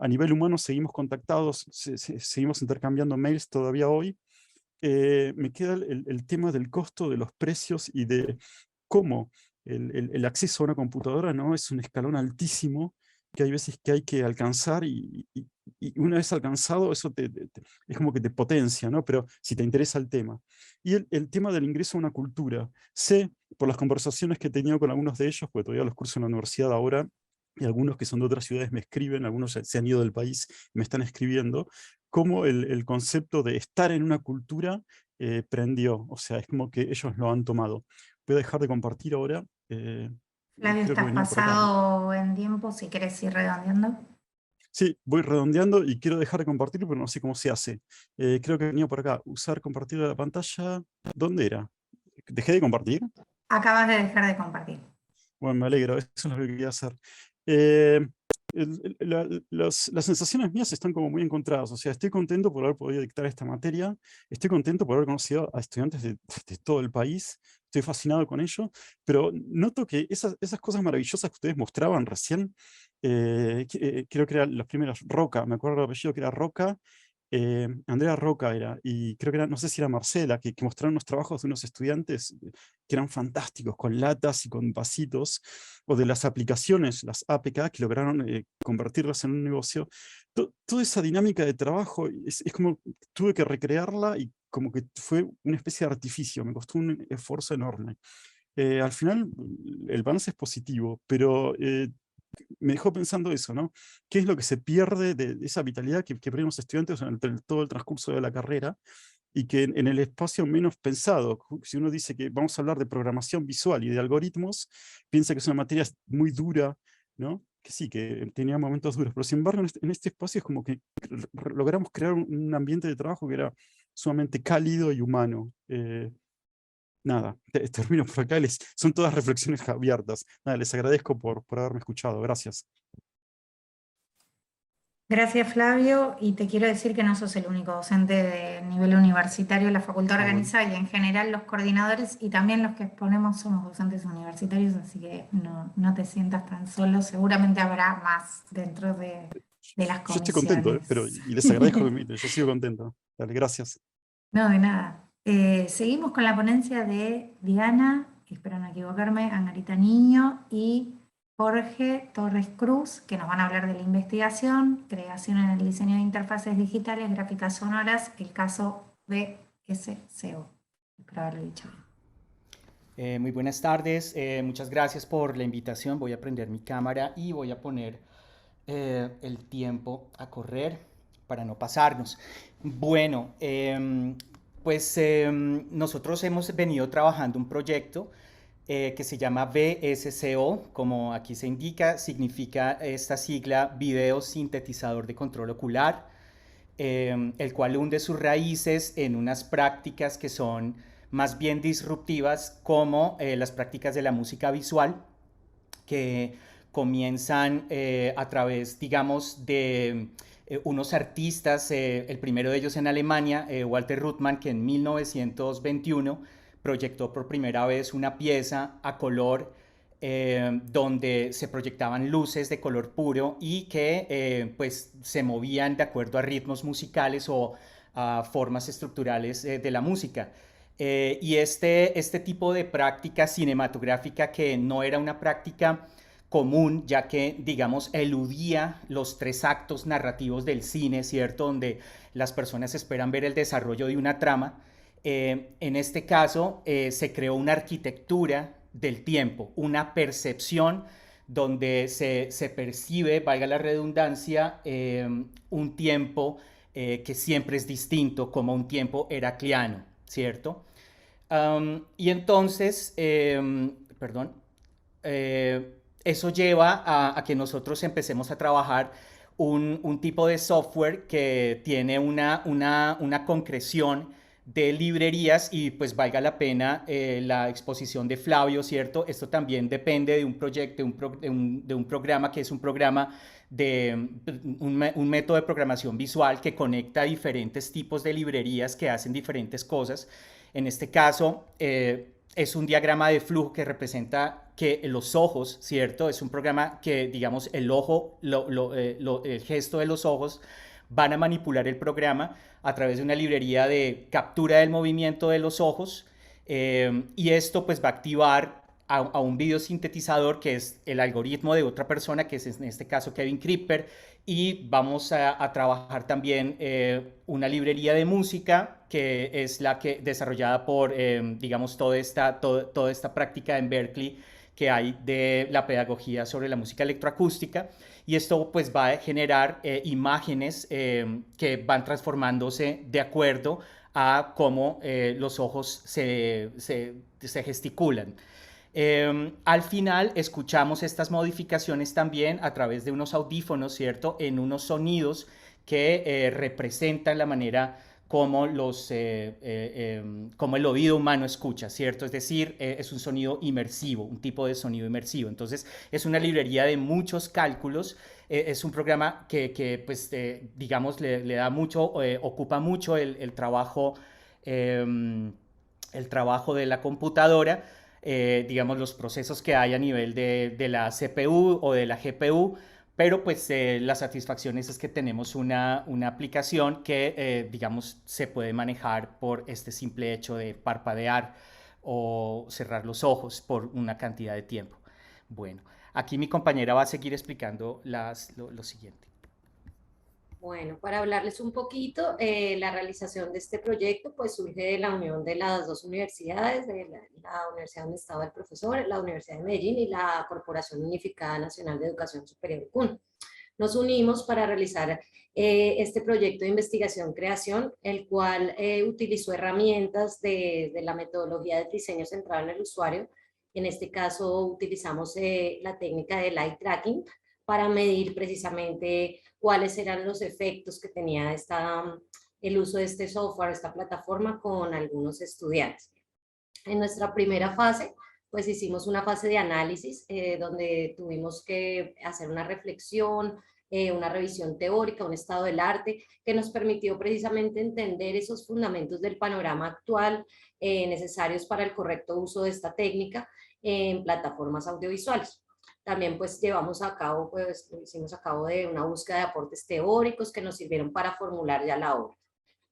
A nivel humano seguimos contactados, seguimos intercambiando mails todavía hoy. Me queda el tema del costo, de los precios y de cómo el acceso a una computadora, ¿no?, es un escalón altísimo que hay veces que hay que alcanzar y una vez alcanzado eso es como que te potencia, ¿no? Pero si te interesa el tema. Y el tema del ingreso a una cultura. Sé, por las conversaciones que he tenido con algunos de ellos, porque todavía los curso en la universidad ahora, y algunos que son de otras ciudades me escriben, algunos se han ido del país y me están escribiendo, cómo el concepto de estar en una cultura prendió. O sea, es como que ellos lo han tomado. Voy a dejar de compartir ahora. Flavio, Creo que estás venía por acá, ¿no? pasado en tiempo, si querés ir redondeando. Sí, voy redondeando y quiero dejar de compartir, pero no sé cómo se hace. Creo que venía por acá. Usar compartir la pantalla. ¿Dónde era? ¿Dejé de compartir? Acabas de dejar de compartir. Bueno, me alegro, eso es lo que quería hacer. Eh, las sensaciones mías están como muy encontradas. O sea, estoy contento por haber podido dictar esta materia. Estoy contento por haber conocido a estudiantes de todo el país. Estoy fascinado con ello. Pero noto que esas cosas maravillosas que ustedes mostraban recién, creo que eran los primeros, Roca, me acuerdo el apellido que era Roca. Andrea Roca era, y creo que era, no sé si era Marcela, que mostraron unos trabajos de unos estudiantes que eran fantásticos, con latas y con vasitos, o de las aplicaciones, las APK, que lograron convertirlas en un negocio. Toda esa dinámica de trabajo es como tuve que recrearla y como que fue una especie de artificio, me costó un esfuerzo enorme. Al final, el balance es positivo, pero me dejó pensando eso, ¿no? ¿Qué es lo que se pierde de esa vitalidad que perdieron los estudiantes en todo el transcurso de la carrera? Y que en el espacio menos pensado, si uno dice que vamos a hablar de programación visual y de algoritmos, piensa que es una materia muy dura, ¿no? Que sí, que tenía momentos duros, pero sin embargo en este espacio es como que logramos crear un ambiente de trabajo que era sumamente cálido y humano. Nada, termino por acá, son todas reflexiones abiertas. Nada, les agradezco por haberme escuchado, gracias. Gracias, Flavio, y te quiero decir que no sos el único docente de nivel universitario. La facultad Bueno. organiza y en general los coordinadores y también los que exponemos somos docentes universitarios, así que no te sientas tan solo. Seguramente habrá más dentro de las comisiones. Yo estoy contento, pero, y les agradezco que me inviten, yo sigo contento. Dale, gracias. No, de nada. Seguimos con la ponencia de Diana, espero no equivocarme, Angarita Niño y Jorge Torres Cruz, que nos van a hablar de la investigación, creación en el diseño de interfaces digitales, gráficas sonoras, el caso BSCO. Espero haberlo dicho bien. Muy buenas tardes, muchas gracias por la invitación. Voy a prender mi cámara y voy a poner el tiempo a correr para no pasarnos. Bueno, pues nosotros hemos venido trabajando un proyecto que se llama BSCO, como aquí se indica, significa esta sigla Video Sintetizador de Control Ocular, el cual hunde sus raíces en unas prácticas que son más bien disruptivas, como las prácticas de la música visual, que comienzan a través, digamos, de unos artistas, el primero de ellos en Alemania, Walter Ruttmann, que en 1921 proyectó por primera vez una pieza a color donde se proyectaban luces de color puro y que pues se movían de acuerdo a ritmos musicales o a formas estructurales de la música. Y este tipo de práctica cinematográfica, que no era una práctica común, ya que, digamos, eludía los 3 actos narrativos del cine, ¿cierto?, donde las personas esperan ver el desarrollo de una trama. En este caso se creó una arquitectura del tiempo, una percepción donde se percibe, valga la redundancia, un tiempo que siempre es distinto, como un tiempo heracliano, ¿cierto? Y entonces, eso lleva a que nosotros empecemos a trabajar un tipo de software que tiene una concreción de librerías y pues valga la pena la exposición de Flavio, ¿cierto? Esto también depende de un proyecto, de un programa que es un programa de un método de programación visual que conecta diferentes tipos de librerías que hacen diferentes cosas. En este caso es un diagrama de flujo que representa que los ojos, ¿cierto? Es un programa que, digamos, el ojo, el gesto de los ojos van a manipular el programa a través de una librería de captura del movimiento de los ojos y esto pues va a activar a un videosintetizador, que es el algoritmo de otra persona, que es en este caso Kevin Kripper, y vamos a trabajar también una librería de música, que es la que desarrollada por, digamos, toda esta práctica en Berkeley que hay de la pedagogía sobre la música electroacústica, y esto pues va a generar imágenes que van transformándose de acuerdo a cómo los ojos se gesticulan. Al final escuchamos estas modificaciones también a través de unos audífonos, ¿cierto? En unos sonidos que representan la manera como, como el oído humano escucha, ¿cierto? Es decir, es un sonido inmersivo, un tipo de sonido inmersivo. Entonces, es una librería de muchos cálculos. Es un programa que pues, digamos, le da mucho, ocupa mucho el trabajo de la computadora, digamos, los procesos que hay a nivel de la CPU o de la GPU, pero pues la satisfacción es que tenemos una aplicación que, digamos, se puede manejar por este simple hecho de parpadear o cerrar los ojos por una cantidad de tiempo. Bueno, aquí mi compañera va a seguir explicando lo siguiente. Bueno, para hablarles un poquito, la realización de este proyecto pues surge de la unión de las dos universidades, de la Universidad donde estaba el profesor, la Universidad de Medellín y la Corporación Unificada Nacional de Educación Superior CUN. Nos unimos para realizar este proyecto de investigación-creación, el cual utilizó herramientas de la metodología de diseño centrado en el usuario. En este caso utilizamos la técnica del eye tracking para medir precisamente cuáles eran los efectos que tenía el uso de este software, esta plataforma con algunos estudiantes. En nuestra primera fase, pues hicimos una fase de análisis donde tuvimos que hacer una reflexión, una revisión teórica, un estado del arte, que nos permitió precisamente entender esos fundamentos del panorama actual necesarios para el correcto uso de esta técnica en plataformas audiovisuales. También pues hicimos a cabo de una búsqueda de aportes teóricos que nos sirvieron para formular ya la obra.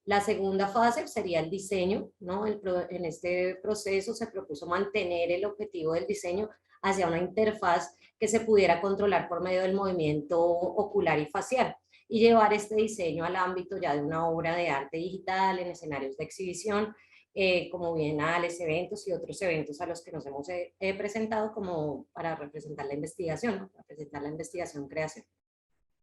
La segunda fase sería el diseño, ¿no? En este proceso se propuso mantener el objetivo del diseño hacia una interfaz que se pudiera controlar por medio del movimiento ocular y facial, y llevar este diseño al ámbito ya de una obra de arte digital en escenarios de exhibición, como bienales, eventos y otros eventos a los que nos hemos presentado como para representar la investigación, ¿no? Para presentar la investigación-creación.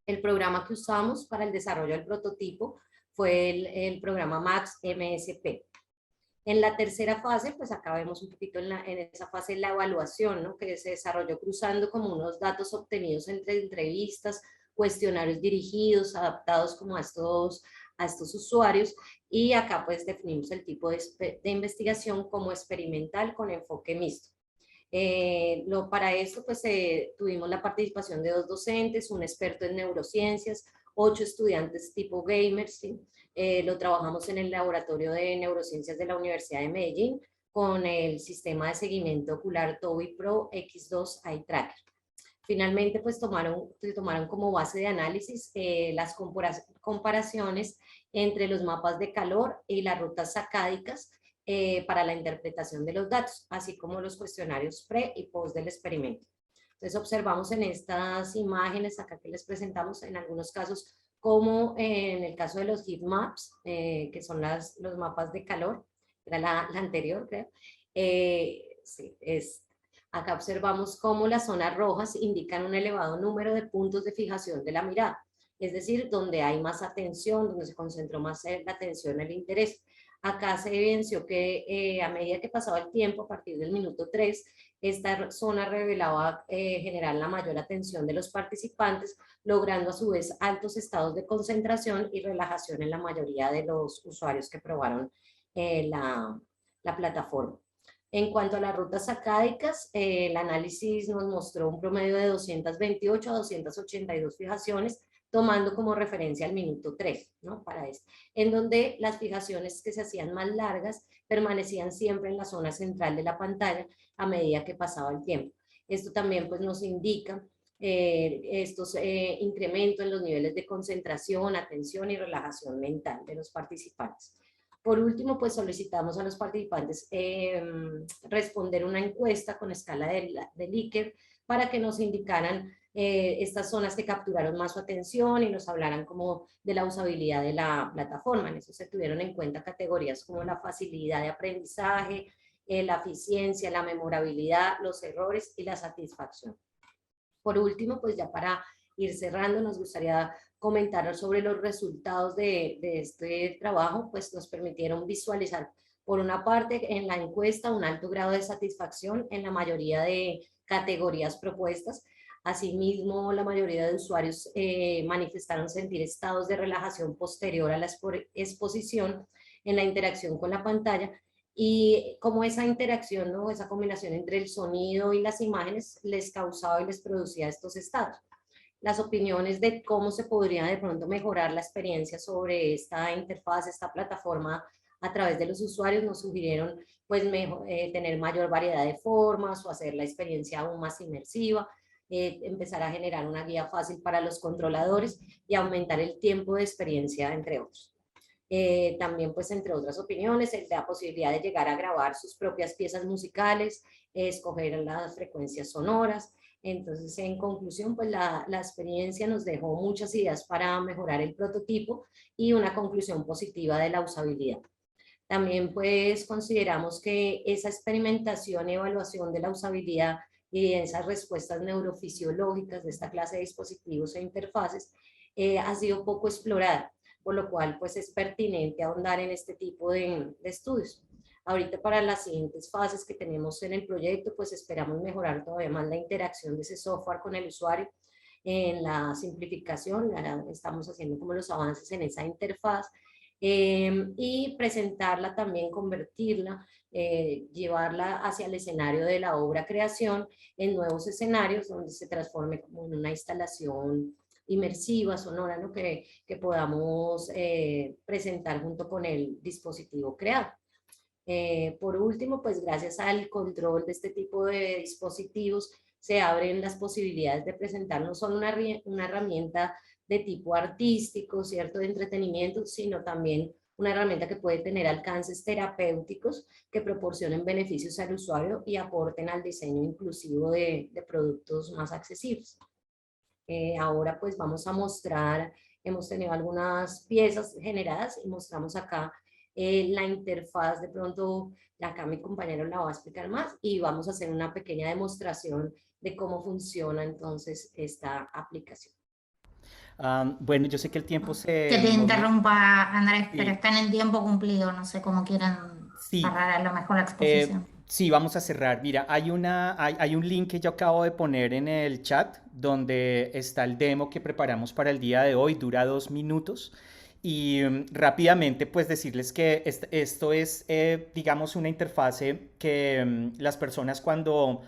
El programa que usamos para el desarrollo del prototipo fue el programa Max MSP. En la tercera fase, pues acá vemos un poquito en esa fase la evaluación, ¿no? Que se desarrolló cruzando como unos datos obtenidos entre entrevistas, cuestionarios dirigidos, adaptados como a estos usuarios, y acá pues definimos el tipo de investigación como experimental con enfoque mixto. Para esto pues tuvimos la participación de 2 docentes, un experto en neurociencias, 8 estudiantes tipo gamers, ¿sí? Lo trabajamos en el laboratorio de neurociencias de la Universidad de Medellín con el sistema de seguimiento ocular Tobii Pro X2 Eye Tracker. Finalmente, pues tomaron como base de análisis las comparaciones entre los mapas de calor y las rutas sacádicas para la interpretación de los datos, así como los cuestionarios pre y post del experimento. Entonces observamos en estas imágenes acá que les presentamos en algunos casos, como en el caso de los heat maps, que son los mapas de calor, era la anterior creo, sí, acá observamos cómo las zonas rojas indican un elevado número de puntos de fijación de la mirada, es decir, donde hay más atención, donde se concentró más la atención, el interés. Acá se evidenció que a medida que pasaba el tiempo, a partir del minuto 3, esta zona revelaba generar la mayor atención de los participantes, logrando a su vez altos estados de concentración y relajación en la mayoría de los usuarios que probaron la plataforma. En cuanto a las rutas sacádicas, el análisis nos mostró un promedio de 228 a 282 fijaciones, tomando como referencia el minuto 3, ¿no? Para esto, en donde las fijaciones que se hacían más largas permanecían siempre en la zona central de la pantalla a medida que pasaba el tiempo. Esto también pues, nos indica estos incrementos en los niveles de concentración, atención y relajación mental de los participantes. Por último, pues solicitamos a los participantes responder una encuesta con escala de Likert para que nos indicaran estas zonas que capturaron más su atención y nos hablaran como de la usabilidad de la plataforma. En eso se tuvieron en cuenta categorías como la facilidad de aprendizaje, la eficiencia, la memorabilidad, los errores y la satisfacción. Por último, pues ya para ir cerrando, nos gustaría comentar sobre los resultados de este trabajo, pues nos permitieron visualizar, por una parte, en la encuesta, un alto grado de satisfacción en la mayoría de categorías propuestas. Asimismo, la mayoría de usuarios manifestaron sentir estados de relajación posterior a la exposición en la interacción con la pantalla, y como esa interacción, ¿no? Esa combinación entre el sonido y las imágenes les causaba y les producía estos estados. Las opiniones de cómo se podría de pronto mejorar la experiencia sobre esta interfaz, esta plataforma a través de los usuarios, nos sugirieron pues tener mayor variedad de formas o hacer la experiencia aún más inmersiva, empezar a generar una guía fácil para los controladores y aumentar el tiempo de experiencia, entre otros. También, pues, entre otras opiniones, la posibilidad de llegar a grabar sus propias piezas musicales, escoger las frecuencias sonoras. Entonces, en conclusión, pues la experiencia nos dejó muchas ideas para mejorar el prototipo y una conclusión positiva de la usabilidad. También, pues, consideramos que esa experimentación y evaluación de la usabilidad y esas respuestas neurofisiológicas de esta clase de dispositivos e interfaces ha sido poco explorada, por lo cual pues es pertinente ahondar en este tipo de estudios. Ahorita, para las siguientes fases que tenemos en el proyecto, pues esperamos mejorar todavía más la interacción de ese software con el usuario, en la simplificación, estamos haciendo como los avances en esa interfaz, y presentarla también, convertirla, llevarla hacia el escenario de la obra creación en nuevos escenarios donde se transforme como en una instalación inmersiva, sonora, ¿no? que podamos presentar junto con el dispositivo creado. Por último, pues gracias al control de este tipo de dispositivos se abren las posibilidades de presentar no solo una herramienta de tipo artístico, ¿cierto?, de entretenimiento, sino también una herramienta que puede tener alcances terapéuticos que proporcionen beneficios al usuario y aporten al diseño inclusivo de productos más accesibles. Ahora pues vamos a mostrar, hemos tenido algunas piezas generadas y mostramos acá la interfaz. De pronto acá mi compañero la va a explicar más y vamos a hacer una pequeña demostración de cómo funciona entonces esta aplicación. Bueno, yo sé que el tiempo se... Que te interrumpa, Andrés, pero Sí. está en el tiempo cumplido, no sé cómo quieren Sí. cerrar a lo mejor la exposición. Sí, vamos a cerrar. Mira, hay un link que yo acabo de poner en el chat donde está el demo que preparamos para el día de hoy, dura 2 minutos. Y rápidamente pues decirles que esto es, digamos, una interfase que las personas cuando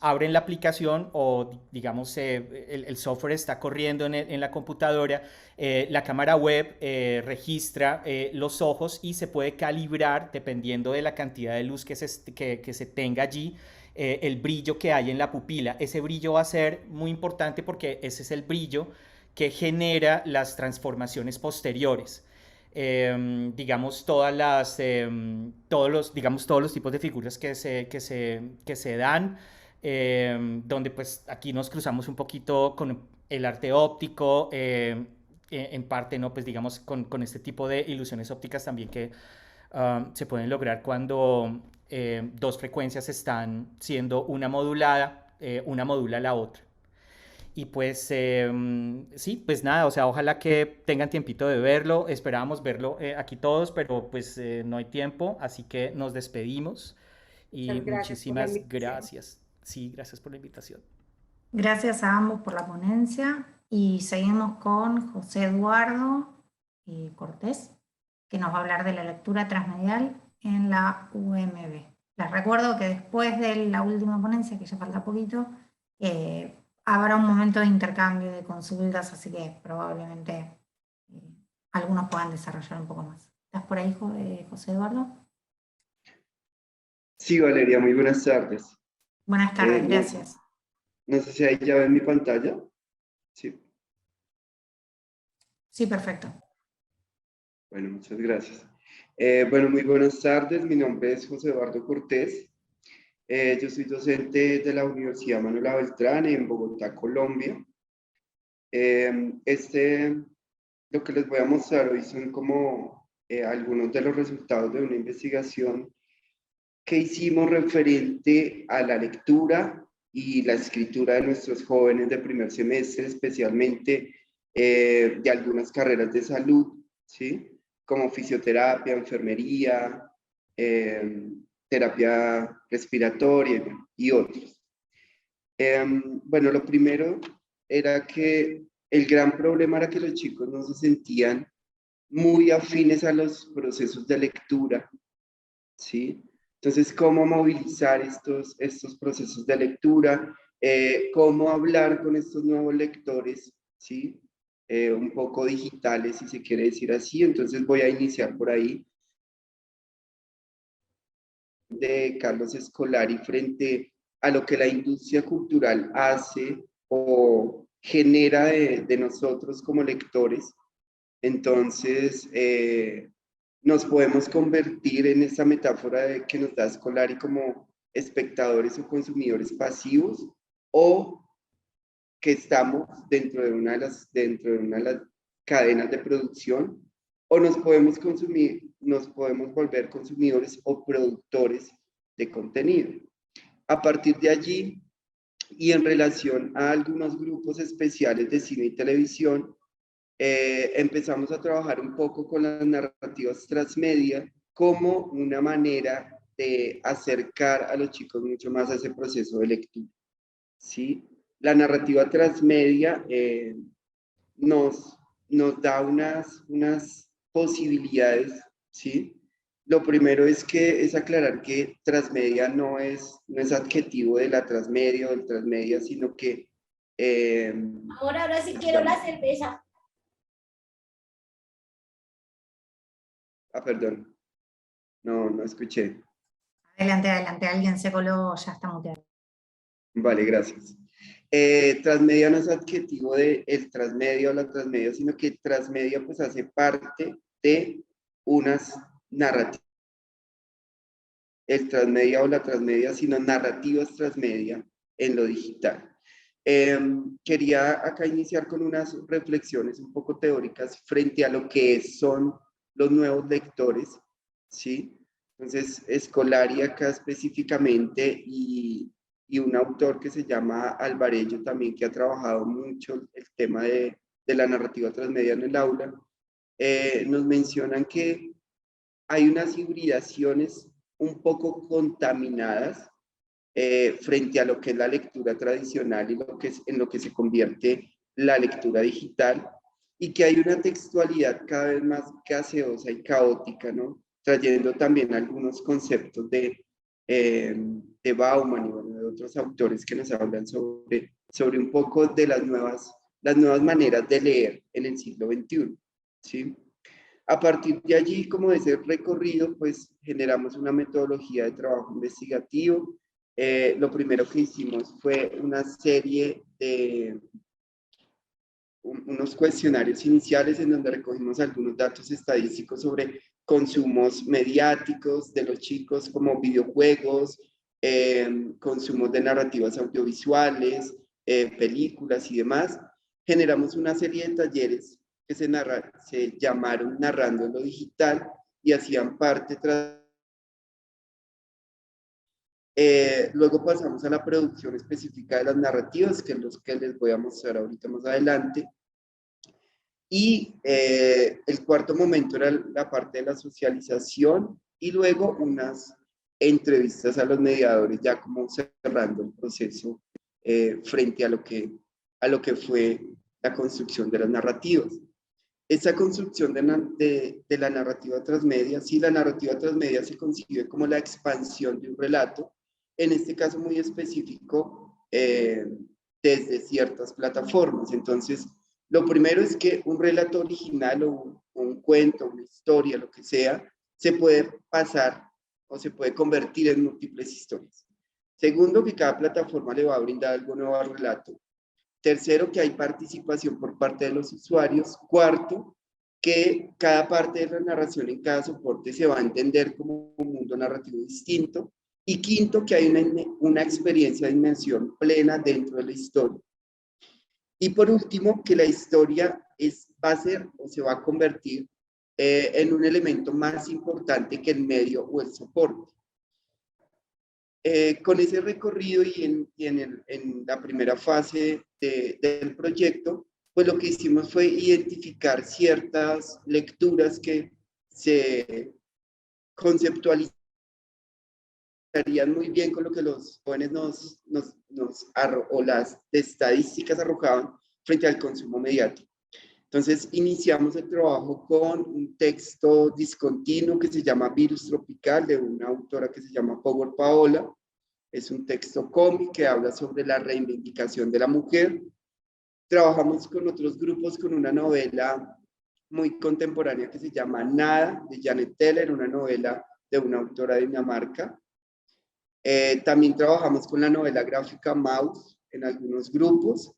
abren la aplicación o digamos el software está corriendo en la computadora, la cámara web registra los ojos y se puede calibrar dependiendo de la cantidad de luz que se tenga allí, el brillo que hay en la pupila. Ese brillo va a ser muy importante porque ese es el brillo que genera las transformaciones posteriores. Digamos, todos los tipos de figuras que se dan, donde pues aquí nos cruzamos un poquito con el arte óptico, en parte, ¿no? Pues digamos con este tipo de ilusiones ópticas también que se pueden lograr cuando dos frecuencias están siendo una modulada, una modula la otra. Y pues sí, pues nada, o sea, ojalá que tengan tiempito de verlo. Esperábamos verlo aquí todos, pero pues no hay tiempo, así que nos despedimos. Y Muchas gracias por la muchísimas invitación. gracias. Sí, gracias por la invitación. Gracias a ambos por la ponencia y seguimos con José Eduardo Cortés, que nos va a hablar de la lectura transmedial en la UMB. Les recuerdo que después de la última ponencia, que ya falta poquito, habrá un momento de intercambio de consultas, así que probablemente algunos puedan desarrollar un poco más. ¿Estás por ahí, José Eduardo? Sí, Valeria, muy buenas tardes. Buenas tardes, gracias. No sé si ahí ya ven mi pantalla. Sí. Sí, perfecto. Bueno, muchas gracias. Bueno, muy buenas tardes. Mi nombre es José Eduardo Cortés. Yo soy docente de la Universidad Manuela Beltrán en Bogotá, Colombia. Lo que les voy a mostrar hoy son como algunos de los resultados de una investigación que hicimos referente a la lectura y la escritura de nuestros jóvenes de primer semestre, especialmente de algunas carreras de salud, ¿sí? Como fisioterapia, enfermería, terapia respiratoria y otros. Bueno, lo primero era que el gran problema era que los chicos no se sentían muy afines a los procesos de lectura, ¿sí? Entonces, ¿cómo movilizar estos procesos de lectura? ¿Cómo hablar con estos nuevos lectores, ¿sí? Un poco digitales, si se quiere decir así. Entonces voy a iniciar por ahí. De Carlos Scolari frente a lo que la industria cultural hace o genera de nosotros como lectores. Entonces, nos podemos convertir en esa metáfora de que nos da Scolari como espectadores o consumidores pasivos, o que estamos dentro de una de las cadenas de producción, o nos podemos volver consumidores o productores de contenido. A partir de allí, y en relación a algunos grupos especiales de cine y televisión, empezamos a trabajar un poco con las narrativas transmedia como una manera de acercar a los chicos mucho más a ese proceso de lectura, ¿sí? La narrativa transmedia nos da unas posibilidades, ¿sí? Lo primero es aclarar que transmedia no es adjetivo de la transmedia o del transmedia, sino que... ahora sí quiero la cerveza. Perdón, no escuché. Adelante, alguien se coló, ya está muteado. Vale, gracias. Transmedia no es adjetivo de el transmedia o la transmedia, sino que transmedia pues hace parte de unas narrativas. El transmedia o la transmedia, sino narrativas transmedia en lo digital. Quería acá iniciar con unas reflexiones un poco teóricas frente a lo que son los nuevos lectores, ¿sí? Entonces, Scolari acá específicamente y un autor que se llama Alvarello también, que ha trabajado mucho el tema de la narrativa transmedia en el aula, nos mencionan que hay unas hibridaciones un poco contaminadas frente a lo que es la lectura tradicional y en lo que se convierte la lectura digital, y que hay una textualidad cada vez más gaseosa y caótica, ¿no? Trayendo también algunos conceptos de Bauman y bueno, de otros autores que nos hablan sobre un poco de las nuevas maneras de leer en el siglo XXI, ¿sí? A partir de allí, como de ese recorrido, pues generamos una metodología de trabajo investigativo. Lo primero que hicimos fue una serie de unos cuestionarios iniciales en donde recogimos algunos datos estadísticos sobre consumos mediáticos de los chicos, como videojuegos, consumos de narrativas audiovisuales, películas y demás. Generamos una serie de talleres que se llamaron Narrando en lo Digital y hacían parte luego pasamos a la producción específica de las narrativas, que es los que les voy a mostrar ahorita más adelante. Y el cuarto momento era la parte de la socialización y luego unas entrevistas a los mediadores, ya como cerrando el proceso frente a lo que fue la construcción de las narrativas. Esa construcción de la narrativa transmedia, sí, la narrativa transmedia se concibe como la expansión de un relato, en este caso muy específico, desde ciertas plataformas. Entonces, lo primero es que un relato original o un cuento, una historia, lo que sea, se puede pasar o se puede convertir en múltiples historias. Segundo, que cada plataforma le va a brindar algo nuevo al relato. Tercero, que hay participación por parte de los usuarios. Cuarto, que cada parte de la narración en cada soporte se va a entender como un mundo narrativo distinto. Y quinto, que hay una experiencia de inmersión plena dentro de la historia. Y por último, que la historia va a ser o se va a convertir en un elemento más importante que el medio o el soporte. Con ese recorrido y en la primera fase del proyecto, pues lo que hicimos fue identificar ciertas lecturas que se conceptualizarían muy bien con lo que los jóvenes o las estadísticas arrojaban frente al consumo mediático. Entonces iniciamos el trabajo con un texto discontinuo que se llama Virus Tropical, de una autora que se llama Power Paola. Es un texto cómic que habla sobre la reivindicación de la mujer. Trabajamos con otros grupos con una novela muy contemporánea que se llama Nada, de Janet Teller, una novela de una autora de Dinamarca. También trabajamos con la novela gráfica Maus en algunos grupos,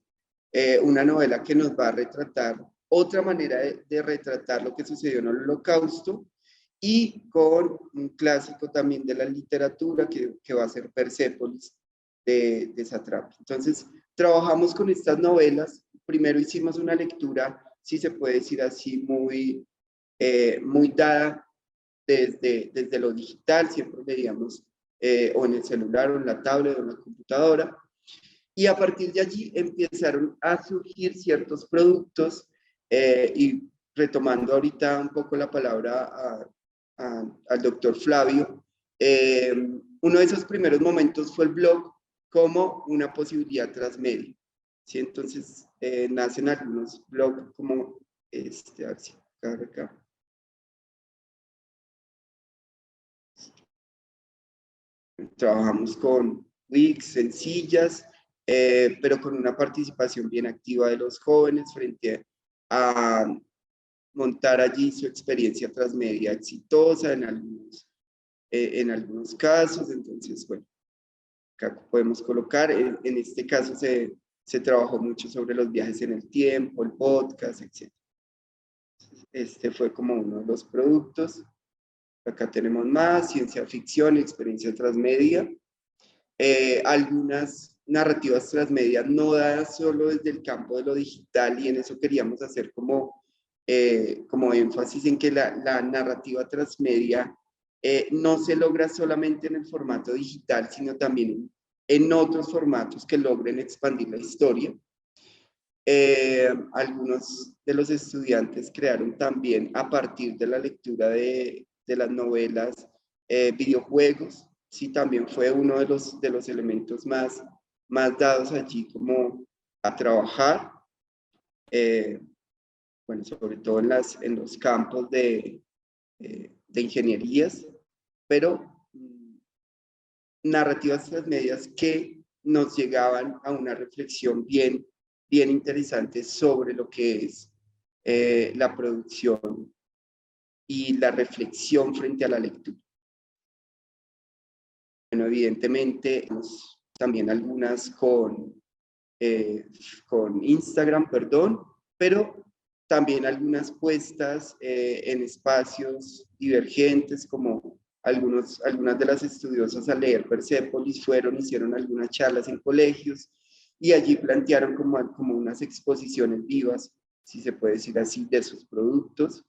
una novela que nos va a retratar otra manera de retratar lo que sucedió en el Holocausto, y con un clásico también de la literatura que va a ser Persépolis de Satrapi. Entonces, trabajamos con estas novelas. Primero hicimos una lectura, si se puede decir así, muy dada desde lo digital, siempre leíamos o en el celular o en la tablet o en la computadora, y a partir de allí empezaron a surgir ciertos productos, y retomando ahorita un poco la palabra al doctor Flavio, uno de esos primeros momentos fue el blog como una posibilidad transmedia, ¿sí? Entonces nacen algunos blogs como a ver si acá. Trabajamos con Wix sencillas, pero con una participación bien activa de los jóvenes frente a montar allí su experiencia transmedia exitosa en algunos casos. Entonces, bueno, acá podemos colocar, en este caso se trabajó mucho sobre los viajes en el tiempo, el podcast, etc. Este fue como uno de los productos. Acá tenemos más, ciencia ficción, experiencia transmedia. Algunas narrativas transmedia no dadas solo desde el campo de lo digital, y en eso queríamos hacer como énfasis en que la narrativa transmedia no se logra solamente en el formato digital, sino también en otros formatos que logren expandir la historia. Algunos de los estudiantes crearon también, a partir de la lectura de las novelas, videojuegos. Sí, también fue uno de los elementos más dados allí como a trabajar, bueno, sobre todo en los campos de ingenierías, pero narrativas transmedias que nos llegaban a una reflexión bien interesante sobre lo que es la producción y la reflexión frente a la lectura. Bueno, evidentemente, también algunas con Instagram, pero también algunas puestas en espacios divergentes, como algunas de las estudiosas al leer Persépolis hicieron algunas charlas en colegios, y allí plantearon como unas exposiciones vivas, si se puede decir así, de sus productos.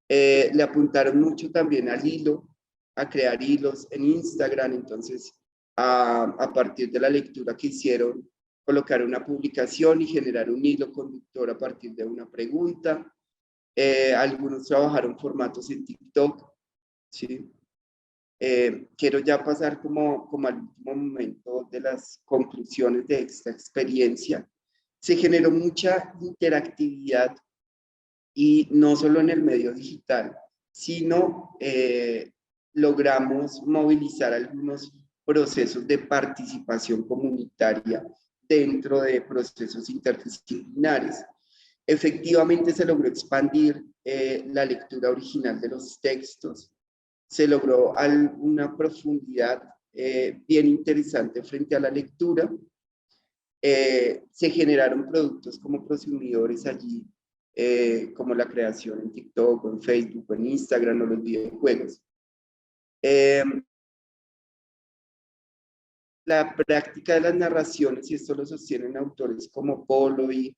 Le apuntaron mucho también al hilo, a crear hilos en Instagram. Entonces, a partir de la lectura que hicieron, colocar una publicación y generar un hilo conductor a partir de una pregunta. Algunos trabajaron formatos en TikTok, ¿sí? Quiero ya pasar como al último momento de las conclusiones de esta experiencia. Se generó mucha interactividad, y no solo en el medio digital, sino logramos movilizar algunos procesos de participación comunitaria dentro de procesos interdisciplinares. Efectivamente se logró expandir la lectura original de los textos, se logró una profundidad bien interesante frente a la lectura, se generaron productos como prosumidores allí como la creación en TikTok, o en Facebook, o en Instagram, o los videojuegos. La práctica de las narraciones, y esto lo sostienen autores como Polo y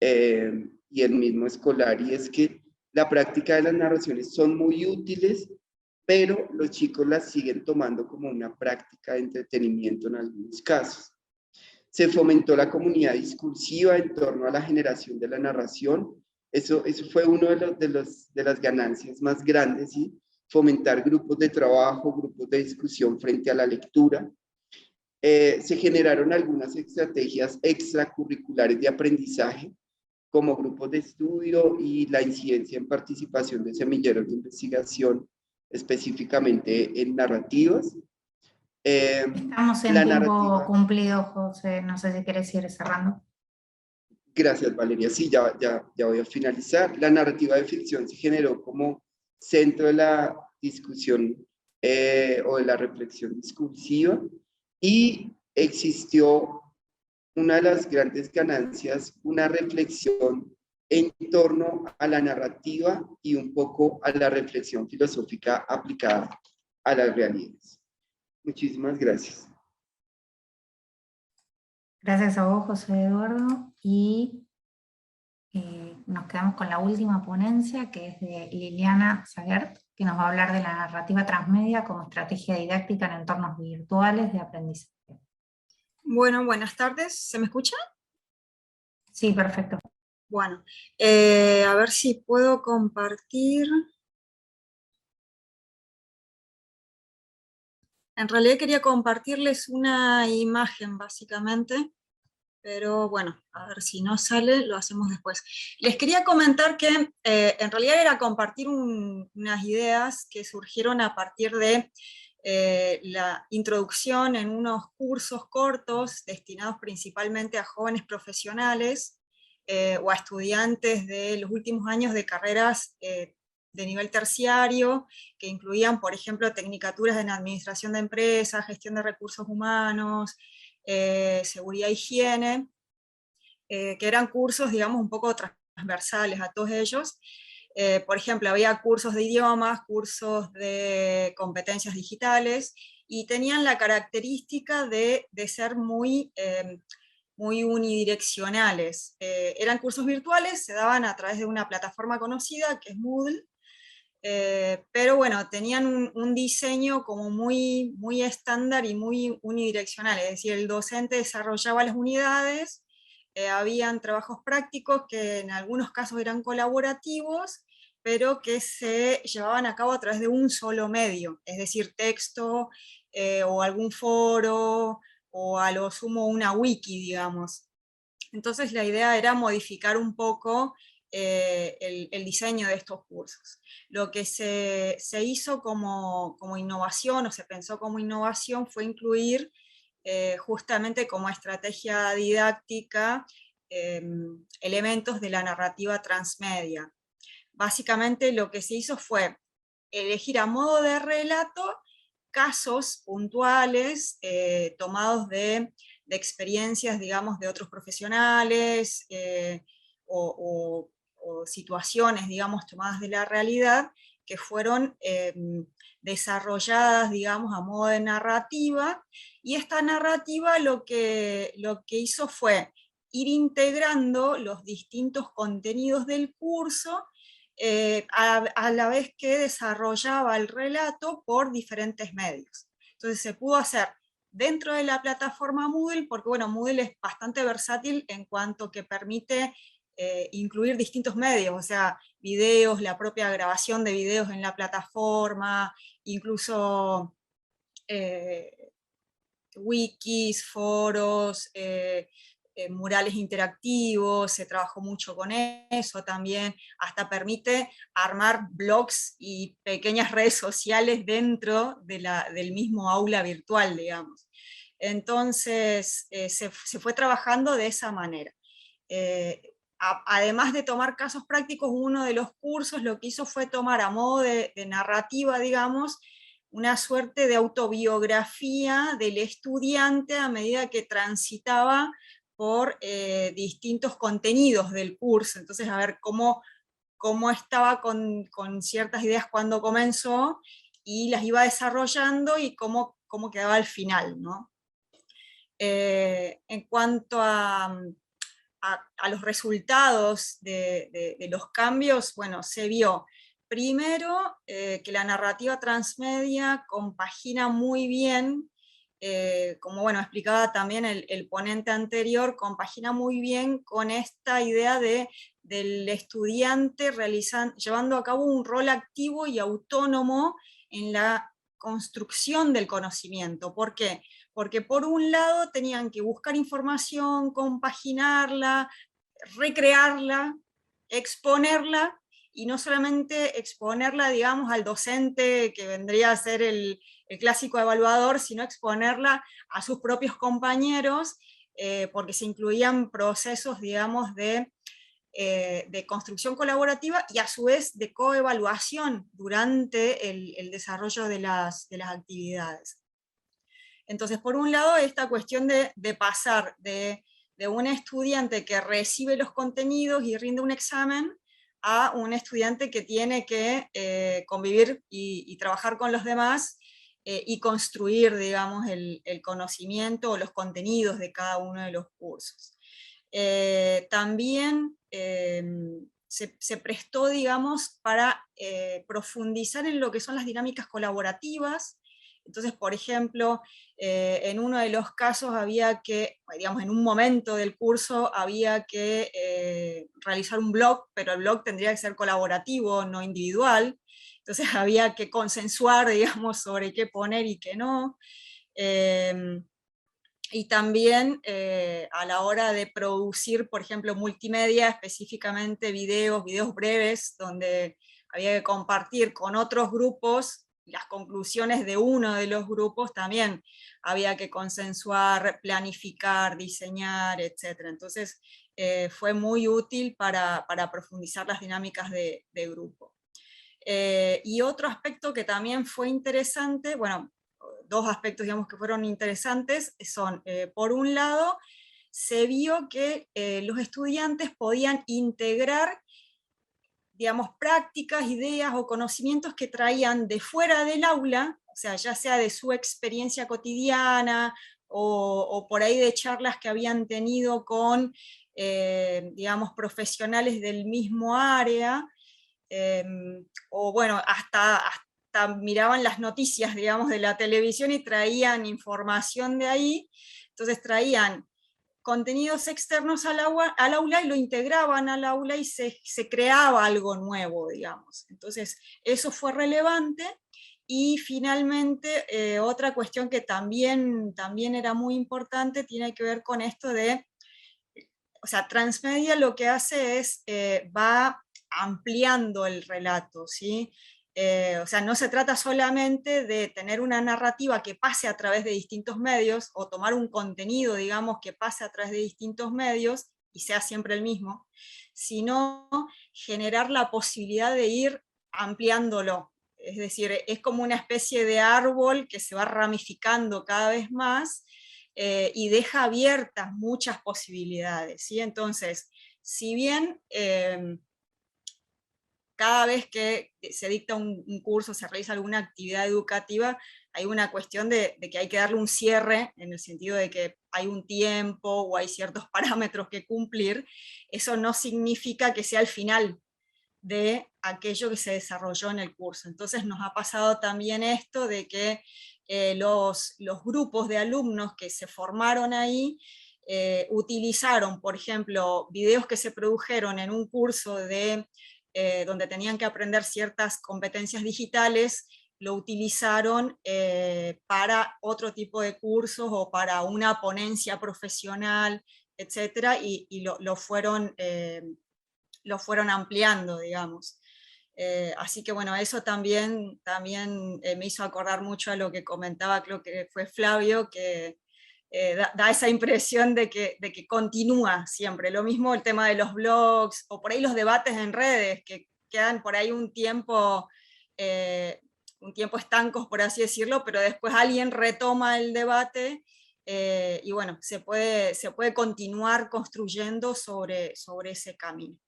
el mismo Scolari, es que la práctica de las narraciones son muy útiles, pero los chicos las siguen tomando como una práctica de entretenimiento en algunos casos. Se fomentó la comunidad discursiva en torno a la generación de la narración. Eso fue uno de las ganancias más grandes, ¿sí? Fomentar grupos de trabajo, grupos de discusión frente a la lectura. Se generaron algunas estrategias extracurriculares de aprendizaje, como grupos de estudio y la incidencia en participación de semilleros de investigación, específicamente en narrativas. Estamos en tiempo cumplido, José, no sé si quieres ir cerrando. Gracias, Valeria. Sí, ya voy a finalizar. La narrativa de ficción se generó como centro de la discusión o de la reflexión discursiva, y existió una de las grandes ganancias, una reflexión en torno a la narrativa y un poco a la reflexión filosófica aplicada a las realidades. Muchísimas gracias. Gracias a vos, José Eduardo, y nos quedamos con la última ponencia, que es de Liliana Sagert, que nos va a hablar de la narrativa transmedia como estrategia didáctica en entornos virtuales de aprendizaje. Bueno, buenas tardes. ¿Se me escucha? Sí, perfecto. Bueno, a ver si puedo compartir. En realidad quería compartirles una imagen, básicamente, pero bueno, a ver si no sale, lo hacemos después. Les quería comentar que en realidad era compartir unas ideas que surgieron a partir de la introducción en unos cursos cortos destinados principalmente a jóvenes profesionales o a estudiantes de los últimos años de carreras de nivel terciario, que incluían, por ejemplo, tecnicaturas en administración de empresas, gestión de recursos humanos, seguridad e higiene, que eran cursos, digamos, un poco transversales a todos ellos. Por ejemplo, había cursos de idiomas, cursos de competencias digitales, y tenían la característica de ser muy unidireccionales. Eran cursos virtuales, se daban a través de una plataforma conocida, que es Moodle, pero bueno, tenían un diseño como muy estándar y muy unidireccional, es decir, el docente desarrollaba las unidades, habían trabajos prácticos que en algunos casos eran colaborativos, pero que se llevaban a cabo a través de un solo medio, es decir, texto o algún foro, o a lo sumo una wiki, digamos. Entonces la idea era modificar un poco el diseño de estos cursos. Lo que se hizo como innovación, o se pensó como innovación, fue incluir justamente como estrategia didáctica elementos de la narrativa transmedia. Básicamente lo que se hizo fue elegir a modo de relato casos puntuales tomados de experiencias, digamos, de otros profesionales o situaciones, digamos, tomadas de la realidad, que fueron desarrolladas, digamos, a modo de narrativa, y esta narrativa lo que hizo fue ir integrando los distintos contenidos del curso a la vez que desarrollaba el relato por diferentes medios. Entonces se pudo hacer dentro de la plataforma Moodle, porque bueno, Moodle es bastante versátil en cuanto que permite incluir distintos medios, o sea, videos, la propia grabación de videos en la plataforma, incluso wikis, foros, murales interactivos, se trabajó mucho con eso también, hasta permite armar blogs y pequeñas redes sociales dentro de del mismo aula virtual, digamos. Entonces se fue trabajando de esa manera. Además de tomar casos prácticos, uno de los cursos lo que hizo fue tomar a modo de narrativa, digamos, una suerte de autobiografía del estudiante a medida que transitaba por distintos contenidos del curso, entonces a ver cómo estaba con ciertas ideas cuando comenzó, y las iba desarrollando y cómo quedaba al final, ¿no? En cuanto a los resultados de los cambios, bueno, se vio primero que la narrativa transmedia compagina muy bien, como bueno, explicaba también el ponente anterior, compagina muy bien con esta idea del estudiante llevando a cabo un rol activo y autónomo en la construcción del conocimiento. ¿Por qué? Porque por un lado tenían que buscar información, compaginarla, recrearla, exponerla, y no solamente exponerla, digamos, al docente que vendría a ser el clásico evaluador, sino exponerla a sus propios compañeros, porque se incluían procesos, digamos, de construcción colaborativa y a su vez de coevaluación durante el desarrollo de las actividades. Entonces, por un lado, esta cuestión de pasar de un estudiante que recibe los contenidos y rinde un examen a un estudiante que tiene que convivir y trabajar con los demás y construir, digamos, el conocimiento o los contenidos de cada uno de los cursos. También se prestó, digamos, para profundizar en lo que son las dinámicas colaborativas. Entonces, por ejemplo, en uno de los casos había que, digamos, en un momento del curso había que realizar un blog, pero el blog tendría que ser colaborativo, no individual. Entonces había que consensuar, digamos, sobre qué poner y qué no. Y también a la hora de producir, por ejemplo, multimedia, específicamente videos breves, donde había que compartir con otros grupos las conclusiones de uno de los grupos, también había que consensuar, planificar, diseñar, etc. Entonces fue muy útil para profundizar las dinámicas de grupo. Y otro aspecto que también fue interesante, bueno, dos aspectos, digamos, que fueron interesantes son, por un lado, se vio que los estudiantes podían integrar, digamos, prácticas, ideas o conocimientos que traían de fuera del aula, o sea, ya sea de su experiencia cotidiana o por ahí de charlas que habían tenido con, digamos, profesionales del mismo área, o bueno, hasta miraban las noticias, digamos, de la televisión y traían información de ahí. Entonces traían contenidos externos al aula y lo integraban al aula y se creaba algo nuevo, digamos. Entonces eso fue relevante. Y finalmente, otra cuestión que también era muy importante tiene que ver con esto de, o sea, Transmedia lo que hace es, va ampliando el relato, ¿sí? O sea, no se trata solamente de tener una narrativa que pase a través de distintos medios, o tomar un contenido, digamos, que pase a través de distintos medios, y sea siempre el mismo, sino generar la posibilidad de ir ampliándolo. Es decir, es como una especie de árbol que se va ramificando cada vez más, y deja abiertas muchas posibilidades, ¿sí? Entonces, si bien cada vez que se dicta un curso, se realiza alguna actividad educativa, hay una cuestión de que hay que darle un cierre, en el sentido de que hay un tiempo o hay ciertos parámetros que cumplir. Eso no significa que sea el final de aquello que se desarrolló en el curso. Entonces nos ha pasado también esto de que los grupos de alumnos que se formaron ahí utilizaron, por ejemplo, videos que se produjeron en un curso donde tenían que aprender ciertas competencias digitales, lo utilizaron para otro tipo de cursos o para una ponencia profesional, etc. Y lo fueron ampliando, digamos. Así que bueno, eso también me hizo acordar mucho a lo que comentaba, creo que fue Flavio, que da esa impresión de que continúa siempre. Lo mismo el tema de los blogs, o por ahí los debates en redes, que quedan por ahí un tiempo estancos, por así decirlo, pero después alguien retoma el debate y bueno, se puede continuar construyendo sobre ese camino.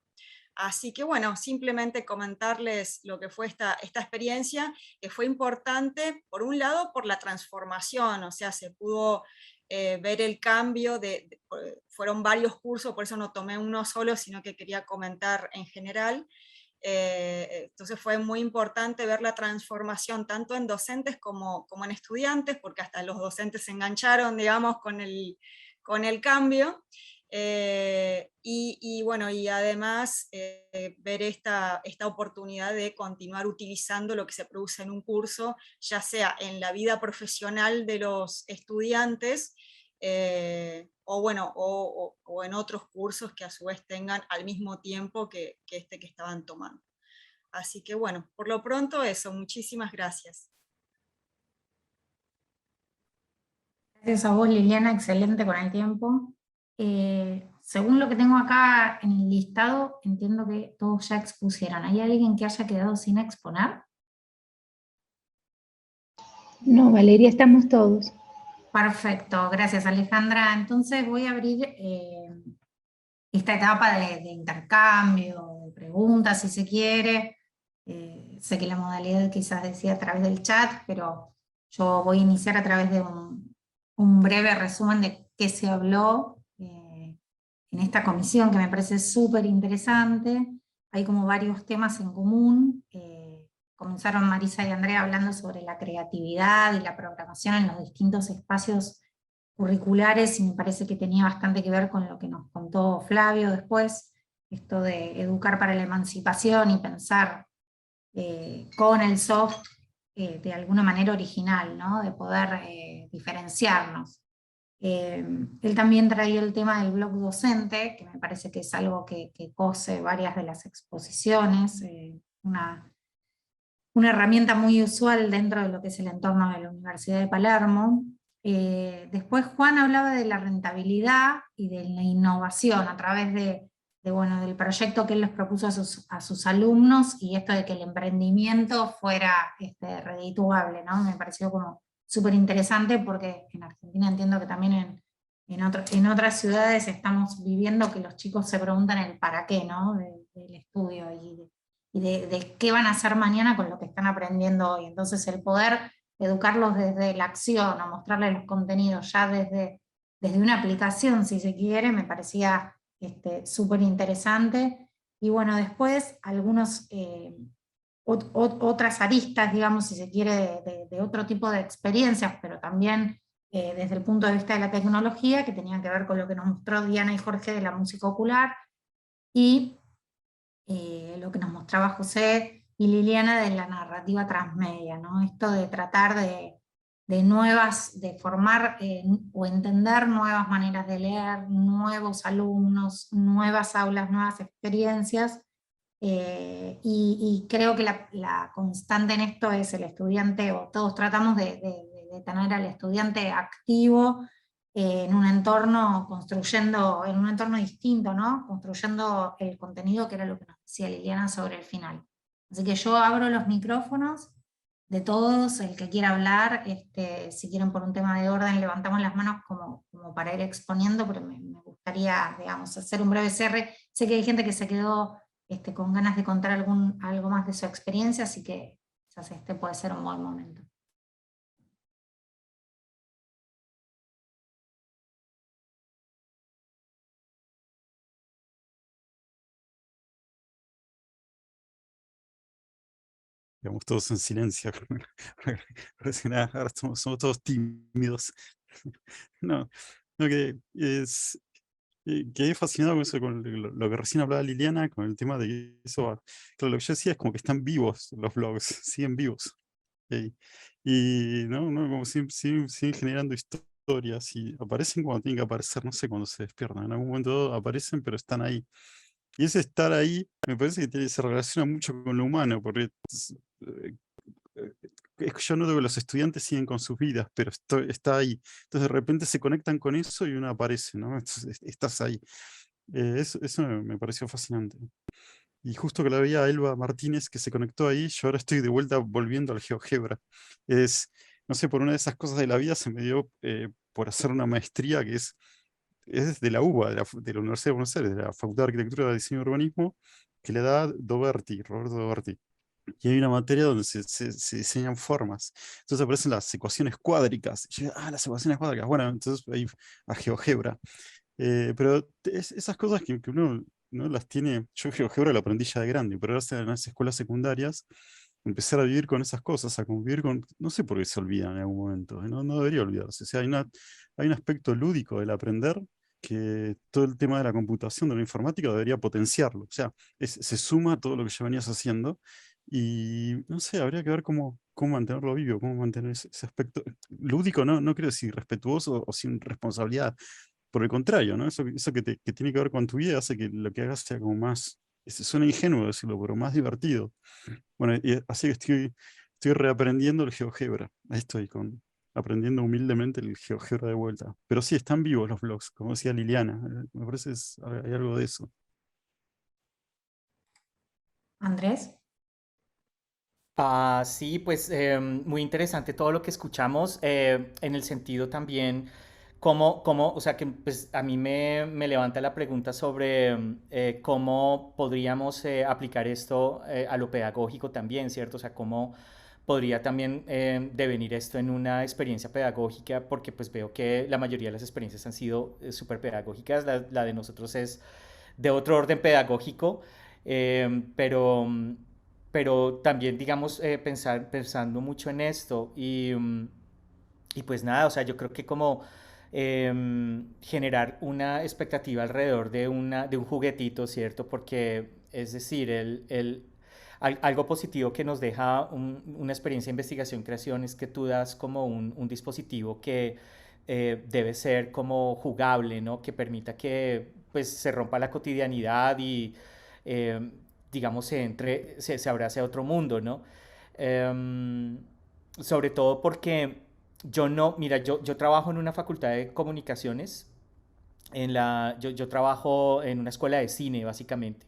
Así que bueno, simplemente comentarles lo que fue esta experiencia, que fue importante, por un lado, por la transformación, o sea, se pudo ver el cambio, fueron varios cursos, por eso no tomé uno solo, sino que quería comentar en general. Entonces fue muy importante ver la transformación tanto en docentes como en estudiantes, porque hasta los docentes se engancharon, digamos, con el cambio. Y bueno, y además ver esta oportunidad de continuar utilizando lo que se produce en un curso, ya sea en la vida profesional de los estudiantes, o bueno, o en otros cursos que a su vez tengan al mismo tiempo que este que estaban tomando. Así que bueno, por lo pronto eso, muchísimas gracias. Gracias a vos, Liliana, excelente con el tiempo. Según lo que tengo acá en el listado, entiendo que todos ya expusieron. ¿Hay alguien que haya quedado sin exponer? No, Valeria, estamos todos. Perfecto, gracias Alejandra. Entonces voy a abrir esta etapa de intercambio, de preguntas si se quiere. Sé que la modalidad quizás decía a través del chat, pero yo voy a iniciar a través de un breve resumen de qué se habló en esta comisión, que me parece súper interesante. Hay como varios temas en común. Comenzaron Marisa y Andrea hablando sobre la creatividad y la programación en los distintos espacios curriculares, y me parece que tenía bastante que ver con lo que nos contó Flavio después, esto de educar para la emancipación y pensar con el soft de alguna manera original, ¿no? De poder diferenciarnos. Él también traía el tema del blog docente, que me parece que es algo que cose varias de las exposiciones, una herramienta muy usual dentro de lo que es el entorno de la Universidad de Palermo. Después Juan hablaba de la rentabilidad y de la innovación a través bueno, del proyecto que él les propuso a sus alumnos, y esto de que el emprendimiento fuera redituable, ¿no? Me pareció como súper interesante, porque en Argentina entiendo que también en otras ciudades estamos viviendo que los chicos se preguntan el para qué, ¿no? Del estudio y de qué van a hacer mañana con lo que están aprendiendo hoy. Entonces el poder educarlos desde la acción, o mostrarles los contenidos ya desde una aplicación, si se quiere, me parecía súper interesante. Y bueno, después algunos otras aristas, digamos, si se quiere, de otro tipo de experiencias, pero también desde el punto de vista de la tecnología, que tenían que ver con lo que nos mostró Diana y Jorge de la música ocular, y lo que nos mostraba José y Liliana de la narrativa transmedia, ¿no? Esto de tratar de formar o entender nuevas maneras de leer, nuevos alumnos, nuevas aulas, nuevas experiencias, y creo que la constante en esto es el estudiante, o todos tratamos de tener al estudiante activo en un entorno, construyendo, en un entorno distinto, ¿no? Construyendo el contenido, que era lo que nos decía Liliana sobre el final. Así que yo abro los micrófonos de todos, el que quiera hablar, si quieren por un tema de orden levantamos las manos como para ir exponiendo, pero me gustaría, digamos, hacer un breve cierre. Sé que hay gente que se quedó con ganas de contar algo más de su experiencia, así que quizás puede ser un buen momento. Digamos, todos en silencio. Ahora somos todos tímidos. No, que quedé fascinado con eso, con lo que recién hablaba Liliana, con el tema de eso. Claro, lo que yo decía es como que están vivos los blogs, siguen vivos. Y ¿no? Como siguen generando historias, y aparecen cuando tienen que aparecer, no sé cuándo se despiertan. En algún momento aparecen, pero están ahí. Y ese estar ahí me parece que se relaciona mucho con lo humano, porque yo noto que los estudiantes siguen con sus vidas, pero está ahí. Entonces de repente se conectan con eso y uno aparece, ¿no? Entonces, estás ahí. Eso me pareció fascinante. Y justo que la veía a Elba Martínez, que se conectó ahí, yo ahora estoy de vuelta volviendo al GeoGebra. No sé, por una de esas cosas de la vida se me dio por hacer una maestría que es de la UBA, de la Universidad de Buenos Aires, de la Facultad de Arquitectura, Diseño y Urbanismo, que le da Roberto Doberti. Y hay una materia donde se diseñan formas. Entonces aparecen las ecuaciones cuádricas. Y yo, las ecuaciones cuádricas. Bueno, entonces ahí a GeoGebra. Pero esas cosas que uno no las tiene. Yo GeoGebra lo aprendí ya de grande, pero ahora en las escuelas secundarias empezar a vivir con esas cosas, a convivir con. No sé por qué se olvidan en algún momento. No debería olvidarse. O sea, hay un aspecto lúdico del aprender que todo el tema de la computación, de la informática, debería potenciarlo. O sea, se suma a todo lo que ya venías haciendo. Y no sé, habría que ver cómo mantenerlo vivo, cómo mantener ese aspecto lúdico, no quiero decir respetuoso o sin responsabilidad. Por el contrario, ¿no? Eso que tiene que ver con tu vida hace que lo que hagas sea como más, suena ingenuo decirlo, pero más divertido. Bueno, y así que estoy reaprendiendo el GeoGebra. Ahí estoy aprendiendo humildemente el GeoGebra de vuelta. Pero sí, están vivos los blogs, como decía Liliana. Me parece hay algo de eso. Andrés. Sí, pues muy interesante todo lo que escuchamos, en el sentido también, o sea, que pues, a mí me levanta la pregunta sobre cómo podríamos aplicar esto a lo pedagógico también, ¿cierto? O sea, cómo podría también devenir esto en una experiencia pedagógica, porque pues veo que la mayoría de las experiencias han sido súper pedagógicas, la de nosotros es de otro orden pedagógico, pero también, digamos, pensando mucho en esto y pues nada, o sea, yo creo que como generar una expectativa alrededor de un juguetito, ¿cierto? Porque es decir, algo positivo que nos deja una experiencia de investigación-creación es que tú das como un dispositivo que debe ser como jugable, ¿no? Que permita que pues se rompa la cotidianidad y eh, digamos se abrace a otro mundo, ¿no? Em, Sobre todo porque yo no, mira, yo trabajo en una facultad de comunicaciones, yo trabajo en una escuela de cine básicamente.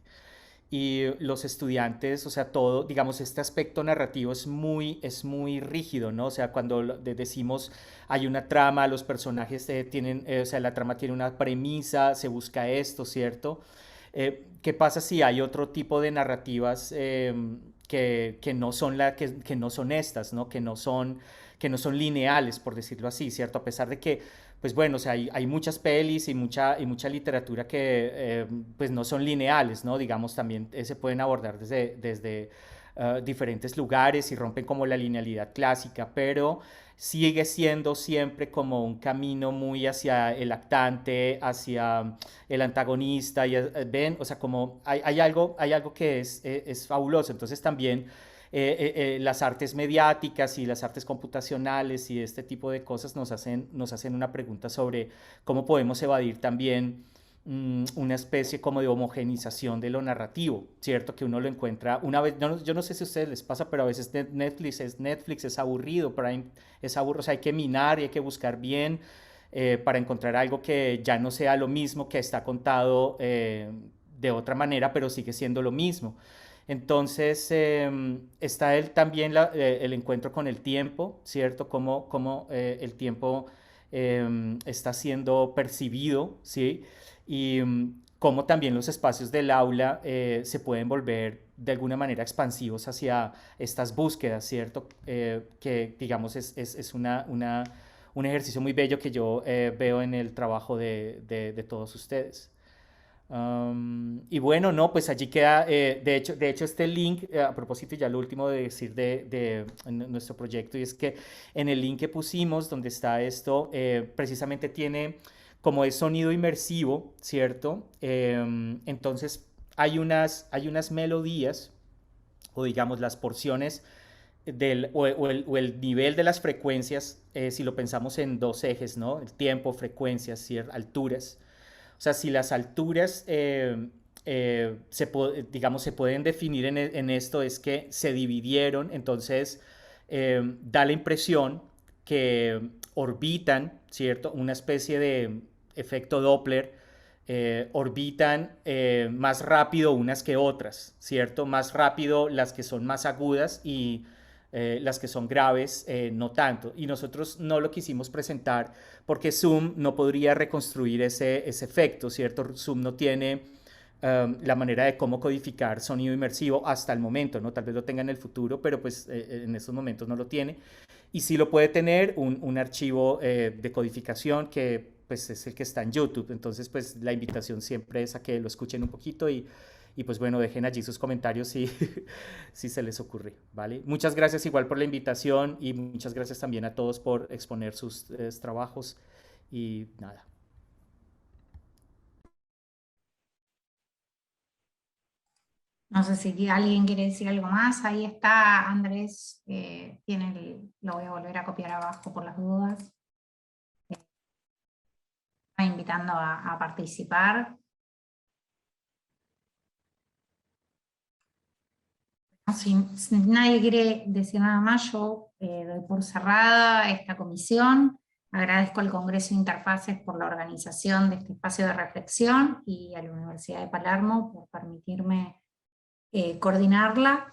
Y los estudiantes, o sea, todo, digamos, este aspecto narrativo es muy rígido, ¿no? O sea, cuando decimos hay una trama, los personajes tienen, o sea, la trama tiene una premisa, se busca esto, ¿cierto? ¿Qué pasa si hay otro tipo de narrativas que no son que no son estas, ¿no? Que no son lineales, por decirlo así, ¿cierto? A pesar de que pues bueno, o sea, hay muchas pelis y mucha literatura que pues no son lineales, ¿no? Digamos, también se pueden abordar desde diferentes lugares y rompen como la linealidad clásica, pero sigue siendo siempre como un camino muy hacia el actante, hacia el antagonista, y, ven, o sea, como hay algo que es fabuloso, entonces también las artes mediáticas y las artes computacionales y este tipo de cosas nos hacen una pregunta sobre cómo podemos evadir también una especie como de homogenización de lo narrativo, ¿cierto? Que uno lo encuentra una vez, yo no sé si a ustedes les pasa, pero a veces Netflix es aburrido, Prime es aburrido, o sea, hay que minar y hay que buscar bien para encontrar algo que ya no sea lo mismo, que está contado de otra manera, pero sigue siendo lo mismo. Entonces, está también el encuentro con el tiempo, ¿cierto? Cómo el tiempo está siendo percibido, ¿sí? Y cómo también los espacios del aula se pueden volver de alguna manera expansivos hacia estas búsquedas, ¿cierto? Que digamos es un ejercicio muy bello que yo veo en el trabajo de todos ustedes. Y bueno, no, pues allí queda, de hecho este link, a propósito, ya lo último de decir de nuestro proyecto, y es que en el link que pusimos, donde está esto, precisamente tiene como es sonido inmersivo, ¿cierto? Entonces hay unas melodías, o digamos las porciones o el nivel de las frecuencias, si lo pensamos en dos ejes, ¿no? El tiempo, frecuencias, alturas. O sea, si las alturas, digamos, se pueden definir en esto, es que se dividieron, entonces da la impresión que orbitan, ¿cierto? Una especie de efecto Doppler, orbitan más rápido unas que otras, ¿cierto? Más rápido las que son más agudas y las que son graves, no tanto. Y nosotros no lo quisimos presentar porque Zoom no podría reconstruir ese efecto, ¿cierto? Zoom no tiene la manera de cómo codificar sonido inmersivo hasta el momento, ¿no? Tal vez lo tenga en el futuro, pero pues en estos momentos no lo tiene. Y sí lo puede tener un archivo de codificación que pues es el que está en YouTube. Entonces pues la invitación siempre es a que lo escuchen un poquito y pues bueno, dejen allí sus comentarios si, si se les ocurre, ¿vale? Muchas gracias igual por la invitación y muchas gracias también a todos por exponer sus trabajos y nada. No sé si alguien quiere decir algo más. Ahí está Andrés, lo voy a volver a copiar abajo por las dudas. Invitando a participar. Si nadie quiere decir nada más, yo doy por cerrada esta comisión. Agradezco al Congreso de Interfaces por la organización de este espacio de reflexión y a la Universidad de Palermo por permitirme coordinarla.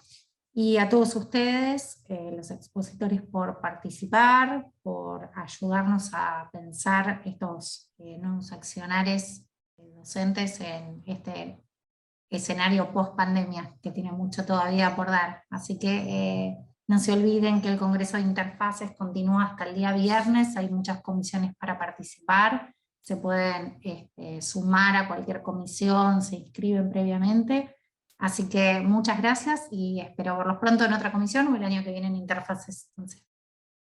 Y a todos ustedes, los expositores, por participar, por ayudarnos a pensar estos nuevos accionares docentes en este escenario post-pandemia, que tiene mucho todavía por dar. Así que no se olviden que el Congreso de Interfaces continúa hasta el día viernes, hay muchas comisiones para participar, se pueden sumar a cualquier comisión, se inscriben previamente. Así que muchas gracias y espero verlos pronto en otra comisión o el año que viene en Interfaces. Entonces.